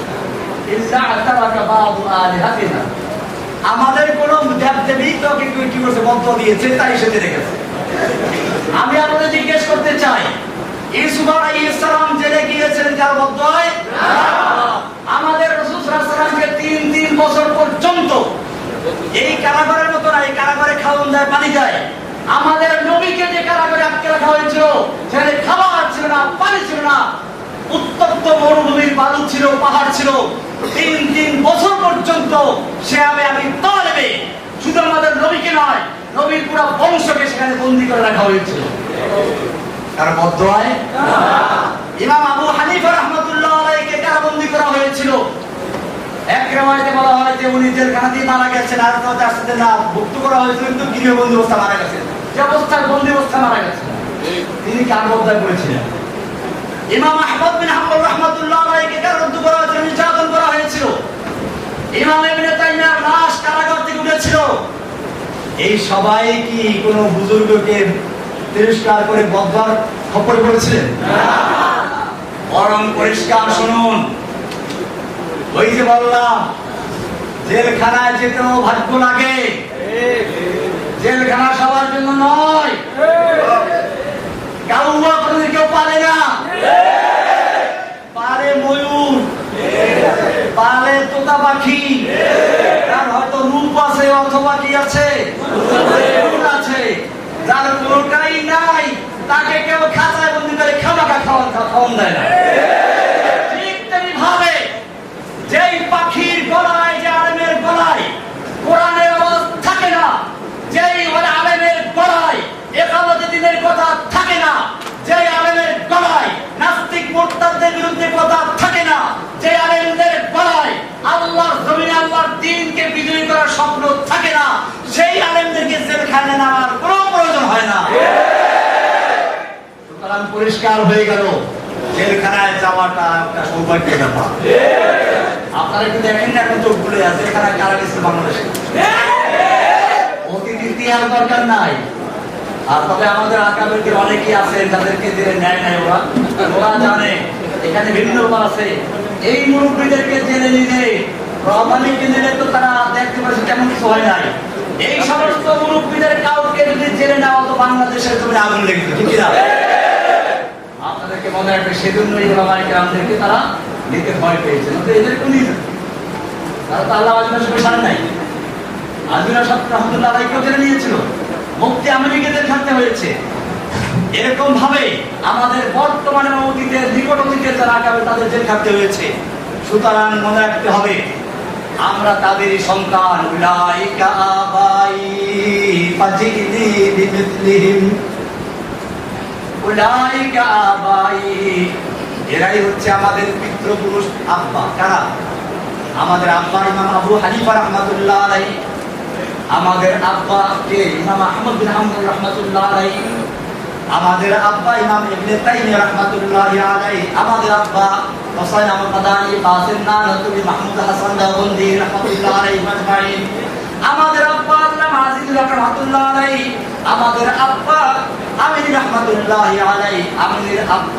ইল্লা আতারাকা বাদু আলিহাতিনা, আমাদের কোন দেবদেবী তোকে কি করছে, বদদোয়া দিয়েছে, তাই সে জেলে গেছে। আমি আপনাদের জিজ্ঞেস করতে চাই, ইউসুফ আলাইহিস সালাম জেলে গিয়েছিলেন কার বদদোয়ায়? আমাদের রাসূল সাল্লাল্লাহু আলাইহি ওয়াসাল্লামকে 3 বছর পর্যন্ত এই কারাগারের মতো না, এই কারাগারে খাওয়ান যায়, পানি যায়। আমাদের নবীকে যে কারাগারে আটকে রাখা হয়েছিল, সেখানে খাবার ছিল না, পানি ছিল না, উত্তপ্ত মরুভূমির বালু ছিল, পাহাড় ছিল। 3 বছর পর্যন্ত সে আমি তালেবে, শুধু আমাদের নবীকে নয়, নবীর পুরো বংশকে সেখানে বন্দী করে রাখা হয়েছিল। কার বদদোয়ায়? ইমাম আবু হানিফা রাহমাতুল্লাহ আলাইহিকে কারাবন্দী করা হয়েছিল। এক riwayate বলা হয় যে উনি জেলখানাতেই মারা গেছেন, আর কথা আসছে না মুক্ত করা হয়েছিল, কিন্তু গৃহবন্দী অবস্থা মারা গেছেন। যে অবস্থায় বন্দী অবস্থা মারা গেছেন, তিনি কার বদদোয়া করেছিলেন? ইমাম আহমদ বিন হাম্বল রাহমাতুল্লাহ আলাইহিকে কারাবন্দী করা হয়েছিল, নির্যাতন করা হয়েছিল। ইমাম ইবনে তাইমিয়ার লাশ কারাগার থেকে উঠেছিল। এই সবাই কি কোনো বুজুর্গকে তিরস্কার করে বদদোয়ার খপ্পরে পড়েছিলেন? বরং পরিষ্কার শুনুন, ওই যে বললাম জেলখানায় যেতেও ভাগ্য লাগে, জেলখানা সবার জন্য নয়। কাউয়া কোনোদিন কেউ পারে না, পারে ময়ূর, পারে তোতা পাখি, তার হয়তো রূপ আছে অথবা কি আছে, গুণ আছে। যার কোনোটাই নাই তাকে কেউ খাঁচায় বন্দি করে খামাখা খাওয়ান দেয় না। ঠিক তেমনি ভাবে যেই পাখির গলায়, যে আলেমের গলায় কোরআনের আওয়াজ থাকে না, যেই আলেমের গলায় একামতে দ্বীনের কথা থাকে না, যেই আলেমের গলায় নাস্তিক মুরতাদদের বিরুদ্ধে কথা থাকে না, যে আলেমদের গলায় আল্লাহর জমিনে আল্লাহর দ্বীনকে বিজয়ী করার স্বপ্ন থাকে না, সেই আলেমদেরকে জেলখানায় নেওয়ার কোনো প্রয়োজন হয় না। সুতরাং পরিষ্কার হয়ে গেল, জেলখানায় যাওয়াটা একটা সৌভাগ্যের ব্যাপার। আপনারা কি দেখেন না, এখন চোখ খুলে আছে এখানে কারা গেছে বাংলাদেশে, অতীত ইতিহাস দরকার নাই। আর তবে আমাদের আকাবেরদের অনেকেই আছেন যাদেরকে জেলে নেয় নাই, ওরা জানে এখানে বিভিন্ন ব্যাপার আছে। এই মুরব্বীদেরকে জেলে নিলে, রহমানিকে নিলে তো তারা দেখতে পাচ্ছে তেমন কিছু হয় নাই। এই সমস্ত মুরব্বীদের কাউকে যদি জেলে নেওয়া তো বাংলাদেশের জমিনে আগুন লেগে যেত, ঠিক না? আপনাদেরকে মনে রাখবে, সেজন্য এই রহমানিকে আমাদেরকে তারা নিতে ভয় পেয়েছে, এদেরকে নিয়ে যেত। তারা তো আল্লাহ আজমের সঙ্গে সারে নাই। আজমিরা সাহেব রহমতুল্লাহ আলাইহিকেও জেলে নিয়েছিল, মুফতি আমেরিকাদের থাকতে হয়েছে। এরকম ভাবে আমাদের বর্তমানে অতীতের, নিকট অতীতের যারা আগামী তাদের জেল থাকতে হয়েছে। সুতরাং মনে রাখতে হবে, আমরা তাদেরই সন্তান। উলাইকা আবাই ফাজিনি বিমিসলিহিম, উলাইকা আবাই, এরাই হচ্ছে আমাদের পিতৃপুরুষ আব্বা। কারা? আমাদের আব্বা ইমাম আবু হানিফা রাহমাতুল্লাহ আলাইহি, আমাদের আব্বা কে ইমাম আহমদ বিন হাম্বল রাহমাতুল্লাহ আলাইহি, আমাদের আব্বা ইমাম ইবনে তাইমিয়া রাহমাতুল্লাহ আলাইহি, আমাদের আব্বা হোসেন আহমদ মাদানী, কাসিম নানতুবি, মাহমুদ হাসান দাওবন্দি রাহমাতুল্লাহ আলাইহি আজমাইন, আমাদের আব্বা আল্লামা আজিজুল হক রাহমাতুল্লাহ আলাইহি, আমাদের আব্বা আমির রাহমাতুল্লাহ আলাইহি,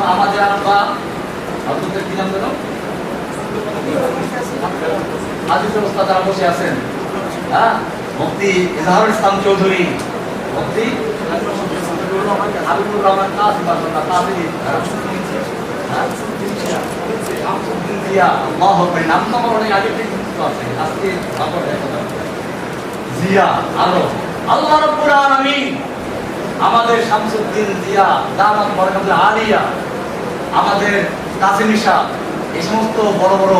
আমাদের আব্বা আপনাদের কি নাম জানো? আজিজুল ওস্তাদ যারা বসে আছেন, হ্যাঁ, মুফতি ইজহারুল ইসলাম চৌধুরী, মুফতি হাবিবুর রহমান কাসিম, নাম তো আমার অনেক আগে থেকে আছে, আজকে জিয়া আলো, আল্লাহ রাব্বুল আলামিন আমাদের শামসুদ্দিন জিয়া দামাত বরকাতুল আলিয়া, আমাদের কাসিম ঈশা, এই সমস্ত বড় বড়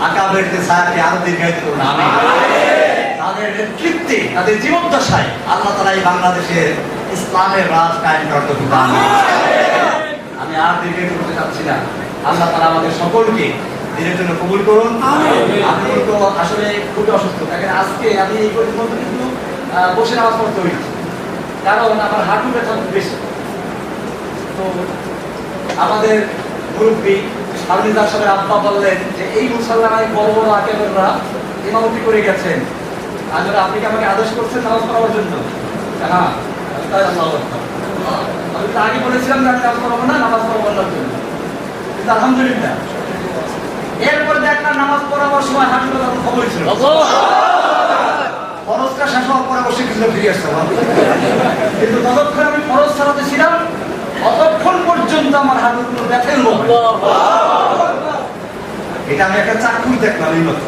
আকাবেরদের ছায়াকে আরো দীর্ঘায়িত করুন, আমিন। তাদের নেতৃত্বে, তাদের জীবদ্দশায় আল্লাহ তাআলা এই বাংলাদেশের ইসলামের রাজ কায়েম করতে দান করুন। আমি আর দীর্ঘায়িত করতে চাচ্ছি না। আল্লাহ তাআলা আমাদের সকলকে দিনের জন্য কবুল করুন। আমি তো আসলে খুবই অসুস্থ, দেখেন আজকে আমি এই পর্যন্ত কিন্তু বসে নামাজ পড়তে হয়েছি, কারণ আমার হাঁটু ব্যথা বেশি। তো আমাদের মুরব্বী আলমিদার সাহেবের আব্বা বললেন যে এই মুসলমানের বড় বড় আকেবেররা ইমামতি করে গেছেন, আর আপনি কি আমাকে আদেশ করছেন নামাজ পড়ার জন্য? হ্যাঁ, আমি তো আগে বলেছিলাম যে আমি নামাজ পড়াবো না, নামাজ পড়াবো না জন্য, কিন্তু আলহামদুলিল্লাহ এরপরে দেখলাম নামাজ পড়াবার সময় হাঁটু ব্যথার খবরই ছিল। ফরজটা শেষ হওয়ার পরে অবশ্যই কিছু ফিরে আসতাম, কিন্তু ততক্ষণ আমি ফরজ ছাড়াতে ছিলাম, অতক্ষণ পর্যন্ত আমার হাঁটুর কোনো ব্যথাই হলো না। এটা আমি একটা চাকরি দেখলাম এই মতো।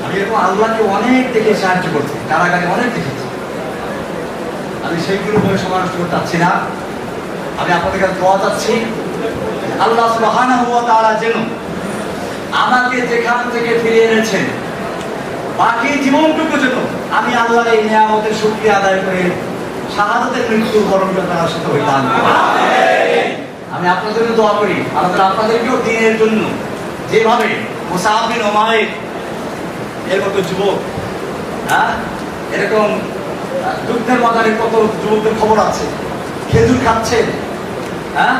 আমি এরকম আল্লাহকে অনেক দেখে সাহায্য করছি, কারাগারে অনেক দেখেছি। আমি সেইগুলো বলে সমালোচনা করতে চাচ্ছি না। আমি আপনাদের কাছে দোয়া চাচ্ছি, আল্লাহ সুবহানাহু ওয়া তাআলা যেন আমাকে যেখান থেকে ফিরিয়ে এনেছেন, বাকি জীবনটুকু যেন আমি আল্লাহর এই নিয়ামতের শুকরিয়া আদায় করে শাহাদাতের মৃত্যু বরণ করার সাথে হইতাম। আমি আপনাদের জন্য দোয়া করি, আপনাদেরকেও দিনের জন্য যেভাবে মুসআব বিন উমাইর এর মতো যুবক, হ্যাঁ, এরকম যুদ্ধের ময়দানে কত যুবকদের খবর আছে, খেজুর খাচ্ছেন, হ্যাঁ,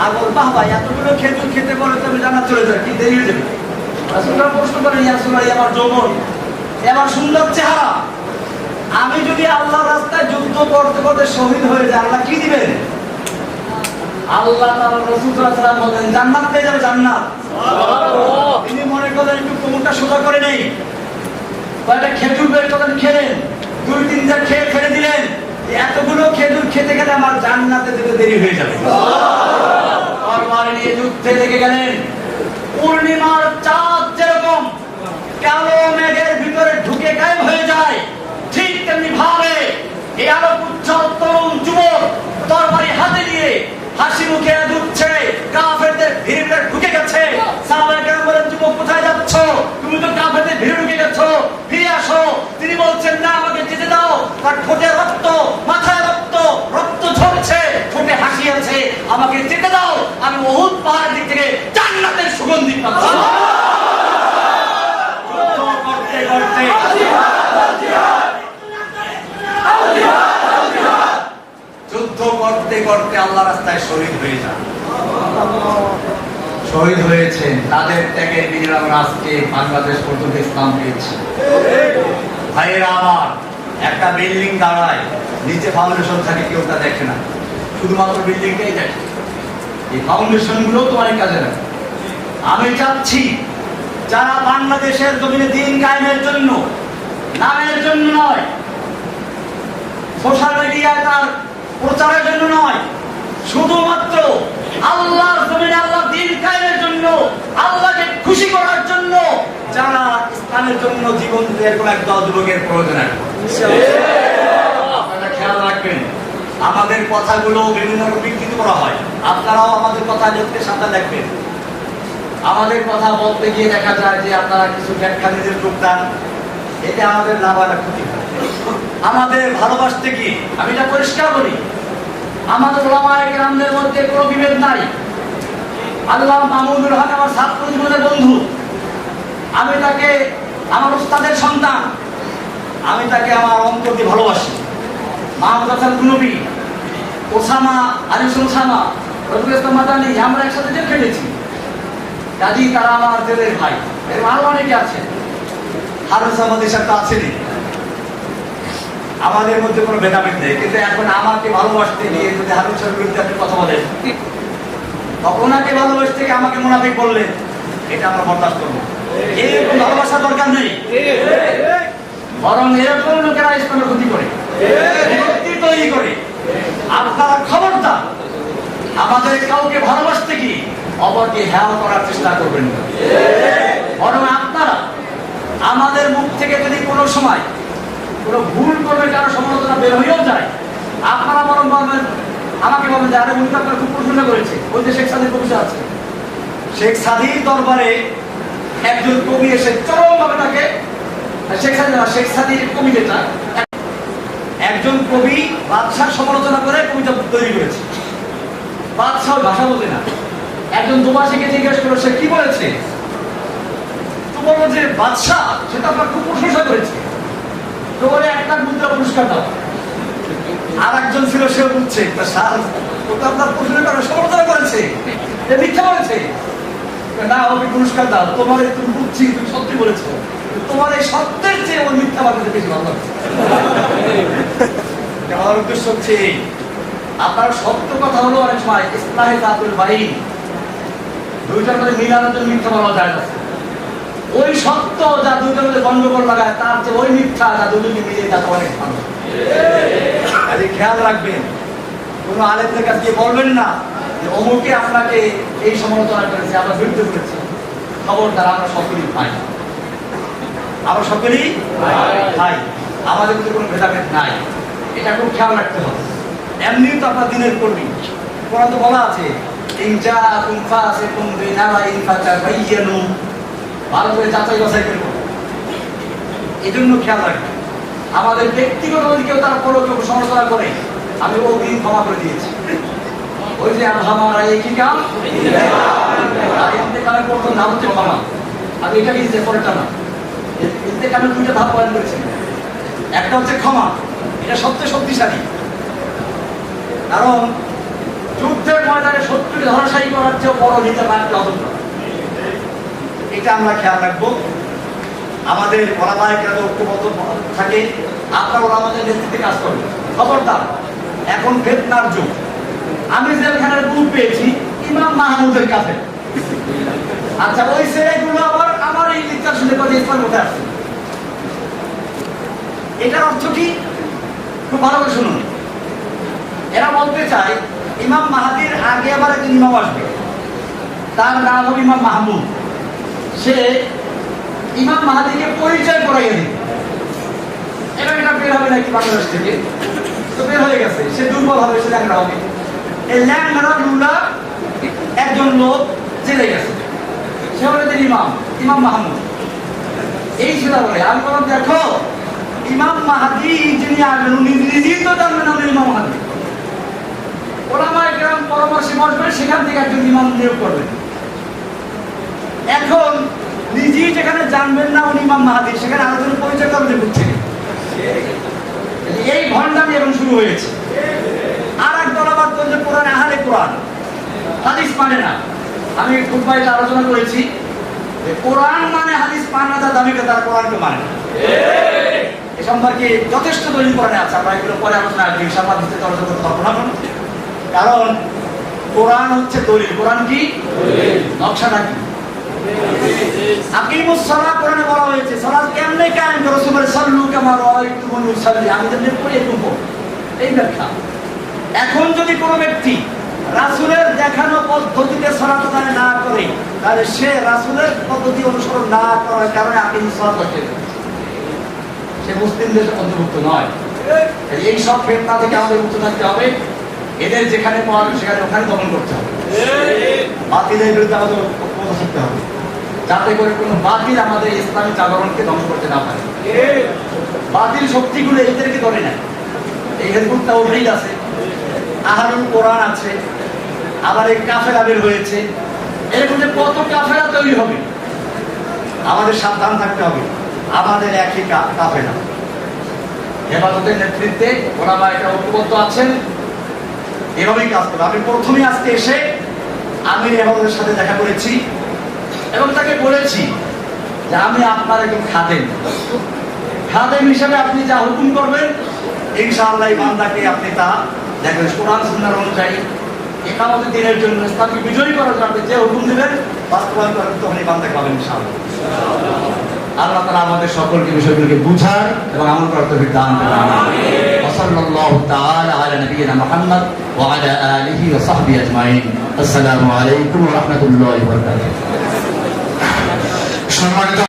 আর বল বাহ ভাই এতগুলো খেজুর খেতে পারে তো আমি জান্নাত চলে যাই, কি দেরি হয়ে যাবে? রাসূলুল্লাহ প্রশ্ন করেন, ইয়া রাসূলুল্লাহ, আমার যৌবন, আমার সুন্দর চেহারা, আমি যদি আল্লাহর রাস্তায় যুদ্ধ করতে করতে শহীদ হয়ে যাই, আল্লাহ কি দিবেন? আল্লাহ তাআলা রাসূল সাল্লাল্লাহু আলাইহি ওয়াসাল্লাম বলেন জান্নাত পেয়ে যাবে, জান্নাত। সুবহানাল্লাহ। তিনি মনে করেন একটু কোমরটা সোজা করে নেই, কয়টা খেজুর বের করেন, খেলেন, 2-3টা খেয়ে ফেলে দিলেন, এতগুলো খেজুর খেতে গেলে আমার জান্নাতে যেতে দেরি হয়ে যাবে। তরবারি নিয়ে যুদ্ধে লেগে গেলেন। পূর্ণিমার চাঁদ যেরকম কালো মেঘের ভিতরে ঢুকে গায়েব হয়ে যায়, ঠিক তেমনি ভাবে এই আলোক উজ্জ্বল তরুণ যুবক তরবারি হাতে নিয়ে হাসি মুখে ঢুকছে, কাফেরদের ভিড়ে ঢুকে গেছে। সাহাবায়ে কেরাম বলেন, যুবক কোথায় যাচ্ছ? তুমি তো কাফেরদের ভিড়ে ঢুকে গেছো, ফিরে আসো। তিনি বলছেন, না, আমাকে যেতে দাও। তার ঠোঁটে রক্ত, মাথায় রক্ত, রক্ত ঝরছে, ঠোঁটে হাসি আছে, আমাকে যেতে দাও। আমি উহুদ পাহাড়ের দিক থেকে জান্নাতের সুগন্ধি পাচ্ছি। যুদ্ধ করতে করতে আল্লাহ রাস্তায় শহীদ হয়ে যান। শহীদ হয়েছেন, তাদের ত্যাগের বিনিময়ে আমরা আজকে বাংলাদেশ পর্যন্ত ইসলাম পেয়েছি। ভাইয়েরা আমার, একটা বিল্ডিং দাঁড়ায়, নিচে ফাউন্ডেশন থাকে, কেউ তা দেখে না, শুধুমাত্র বিল্ডিংটাই দেখে। এই ফাউন্ডেশন গুলো তো অনেক কাজে লাগে। আমি চাচ্ছি যারা বাংলাদেশের জমিনে দিন কায়েমের জন্য, নামের জন্য নয়, সোশ্যাল মিডিয়ায় তার প্রচারের জন্য নয়, শুধুমাত্র আল্লাহর জমিনে আল্লাহ দিন কায়েমের জন্য, আল্লাহকে খুশি করার জন্য যারা ইসলামের জন্য জীবন দিয়ে এরকম একদল যুবকের প্রয়োজন আছে। আপনারা খেয়াল রাখবেন, আমাদের কথাগুলো বিভিন্ন রকম বিকৃত করা হয়। আপনারাও আমাদের কথা দেখতে সাথে দেখবেন। আমাদের কথা বলতে গিয়ে দেখা যায় যে আপনারা কিছু ব্যাখ্যা নিজের যোগদান, এতে আমাদের লাভ আর ক্ষতি হয়। আমাদের ভালোবাসতে কি, আমি এটা পরিষ্কার করি, আমাদের ওলামায়ে কেরামদের মধ্যে কোনো বিভেদ নাই। আল্লাহ মাহমুদুল হক আমার ছাত্র জীবনের বন্ধু, আমি তাকে আমার উস্তাদের সন্তান, আমি তাকে আমার অন্তর দিয়ে ভালোবাসি। মাহমুদ হাসান নবী, ওসামা, আনিসুল ওসামা, রফিকুল ইসলাম মাদানী, আমরা একসাথে জেল খেটেছি। কাজী তারা আমার জেলের ভাই। এরকম আরো অনেকে আছে, হারুস আহমদ এসব তো আছেনই। আমাদের মধ্যে কোনো ভেদাভেদ নেই, কিন্তু এখন আমাকে ভালোবাসতে গিয়ে যদি হারুসের বিরুদ্ধে আপনি কথা বলেন, ওনাকে ভালোবাসতে গিয়ে আমাকে মুনাফিক বললেন, এটা আমরা বরদাস্ত করবো। এরকম ভালোবাসার দরকার নেই, বরং এরকম লোকেরা ইসলামের ক্ষতি করে, তৈরি করে। আপনারা খবরদার আমাদের কাউকে ভালোবাসতে গিয়ে অপরকে হেয় করার চেষ্টা করবেন না। বরং আপনারা আমাদের মুখ থেকে যদি কোনো সময় কোনো ভুল করবে, কারো সমালোচনা বের হয়েও যায়, আপনারা বরং বলবেন, আমাকে বলবেন যে আরে উনি তো আপনার খুব প্রশংসা করেছে। ওই যে শেখ সাদির কবিতা আছে, শেখ সাদির দরবারে একজন কবি এসে চরমভাবে তাকে, শেখ সাদির কবি যেটা, একজন কবি বাদশার সমালোচনা করে কবিতা তৈরি করেছে। বাদশাহ ভাষা বোঝে না, একজন দোভাষীকে জিজ্ঞেস করলো সে কি বলেছে, তো বললো যে বাদশাহ সেটা আপনার খুব প্রশংসা করেছে, তো বলে একটা মুদ্রা পুরস্কার দাও। আর একজন ছিল, সেও বুঝছে আপনার প্রশংসা করে সমালোচনা করেছে, মিথ্যা বলেছে, না ওকে পুরস্কার দাও, তোমার তুমি বুঝছি তুমি সত্যি বলেছো, তোমার এই সত্যের চেয়ে ওর মিথ্যা বানাতে বেশি ভালো লাগছে। আমার উদ্দেশ্য হচ্ছে আপনার সত্য কথা হলো অনেক সময় ইসলাহে জাতুল বাইন, দুইটার মধ্যে মিলানোর জন্য মিথ্যা বলা যায় না। ওই সত্য যা দুইটার মধ্যে গন্ডগোল লাগায়, তার চেয়ে ওই মিথ্যা যা দুজনকে মিলিয়ে যাতে অনেক ভালো। খেয়াল রাখবেন, কোন আলেমদের কাছে গিয়ে বলবেন না যে অমুকে আপনাকে এই সমালোচনা করেছে, আমরা বিরুদ্ধে করেছি। খবরদার, আমরা সকলেই ভাই, আমরা সকলেই ভাই, আমাদের মধ্যে কোনো ভেদাভেদ নাই, এটা খুব খেয়াল রাখতে হবে। এমনি তো আপনার দিনের কর্মী, কোরআন তো বলা আছে, ভালো করে যাচাই বাছাই করবো। এই জন্য খেয়াল রাখবেন, আমাদের ব্যক্তিগত যদি কেউ তার পরও কেউ সমালোচনা করে, আমি ও দিন ক্ষমা করে দিয়েছি। ওই যে আমার একই কাম ইন্তেকালের প্রথম ধাপ হচ্ছে ক্ষমা, আমি এটা কিন্তু পরেরটা না, ইন্তেকালের দুইটা ধাপ বয়ান করেছেন। একটা হচ্ছে ক্ষমা, এটা সবচেয়ে শক্তিশালী, কারণ যুদ্ধের ময়দানে শত্রুকে ধরাশায়ী করার চেয়ে বড় নিতে পারতে অযোগ্য। এটা আমরা খেয়াল রাখবো। আমাদের ওলামায়ে ঐক্যবদ্ধ থাকে, আপনারা আমাদের নেতৃত্বে কাজ করবেন। খবরদার, এখন ফিতনার যুগ। আমি জেলখানার বুক পেয়েছি ইমাম মাহমুদের কাছে। আচ্ছা, ওই ছেলেগুলো আবার আমার এই লেকচার শুনে কথা ইসলাম উঠে আসছে। এটার অর্থ কি? খুব ভালো করে শুনুন। এরা বলতে চায় ইমাম মাহাদির আগে আবার একজন ইমাম আসবে, তার নাম হবে ইমাম মাহমুদ। সে ইমাম মাহাদিকে পরিচয় করাইয়ে দিবে। এবার এটা বের হবে নাকি বাংলাদেশ থেকে, তো বের হয়ে গেছে। সে দুর্বল হবে, সে ল্যাংড়া হবে। এই ল্যাংড়া লুলা একজন লোক জেলে গেছে, সে হলো ইমাম, ইমাম মাহমুদ। এই সেটা বলে। আমি বললাম দেখো, ইমাম মাহাদি যিনি আসবেন উনি নিজেই তো জানবেন আমি ইমাম মাহাদি। ওলামায়ে কেরাম পরামর্শে বসবেন, সেখান থেকে একজন ইমাম নিয়োগ করবেন। এখন নিজেই যেখানে জানবেন না উনি ইমাম মাহাদি, সেখানে আলোচনা পরিচয় করবেন কোথা থেকে? এই ভণ্ডামি এখন শুরু হয়েছে। আর এক দল আবার বলছে কোরআন আহলে কোরআন, হাদিস মানে না। আমি খুতবায় আলোচনা করেছি যে কোরআন মানে হাদিস মানে না, দাবি করে তারা কোরআনকে মানে না। এ সম্পর্কে যথেষ্ট দলিল কোরআনে আছে, আমরা এগুলো পরে আলোচনা আসবে ইনশাআল্লাহ, বিস্তারিত আলোচনা করতে পারবো না। কারণ কোরআন হচ্ছে দলিল। কোরআন কি? নকশাটা কি? আকিমুস সালাত কোরআনে বলা হয়েছে, সালাত কেমনে কায়েম করো? রাসূল সাল্লু কামা রাআইতুমুনি উসাল্লি, আমি যেমনি পড়ি এরকম পড়ো। এই ব্যাখ্যা। এখন যদি কোনো ব্যক্তি রাসূলের দেখানো পদ্ধতিতে সালাত আদায় না করে, তাহলে সে রাসূলের পদ্ধতি অনুসরণ না করার কারণে আকিমুস সালাত হচ্ছে, সে মুসলিমদের অন্তর্ভুক্ত নয়। এই সব ফেতনা থেকে আমাদের মুক্ত থাকতে হবে। এদের যেখানে পাওয়া যাবে সেখানে ওখানে দমন করতে হবে। বাতিলের বিরুদ্ধে আমাদের ঐক্যবদ্ধ থাকতে হবে, যাতে করে কোনো বাতিল আমাদের ইসলামী জাগরণকে ধ্বংস করতে না পারে। বাতিল শক্তিগুলো এদেরকে ধরে নেয়। এই হেজবুত তাওহীদ আছে, আহলুল কোরআন আছে, আবার এই কাফেরা বের হয়েছে। এরকম যে কত কাফেরা তৈরি হবে, আমাদের সাবধান থাকতে হবে। আমাদের একই কাফেরা, হেফাজতের নেতৃত্বে ওলামায়ে কেরাম ঐক্যবদ্ধ আছেন, এভাবেই কাজ করবে। আমি প্রথমেই আজকে এসে আমির হেফাজতের সাথে দেখা করেছি এবং তাকে বলেছি যে আমি আপনার একজন খাদেম, খাদেম হিসেবে আপনি যা হুকুম করবেন ইনশাআল্লাহ এই বান্দাকে আপনি তা দেখবেন কোরআন সুন্নাহর অনুযায়ী ইকামতের দিনের জন্য, ইসলামকে বিজয়ী করার জন্য আপনি যে হুকুম দেবেন বাস্তবায়ন করবেন, তখন এই বান্দাকে পাবেন ইনশাআল্লাহ। আল্লাহ তাআলা আমাদের সকলকে বিষয়গুলোকে বুঝার এবং আমল করার তৌফিক দান করুন। আমিন। সাল্লাল্লাহু তাআলা আলা নবিয়িনা মুহাম্মদ ওয়া আলা আলিহি ওয়া সাহবিহি আজমাইন। আসসালামু আলাইকুম ওয়া রাহমাতুল্লাহি ওয়া বারাকাতুহু। সম্মানিত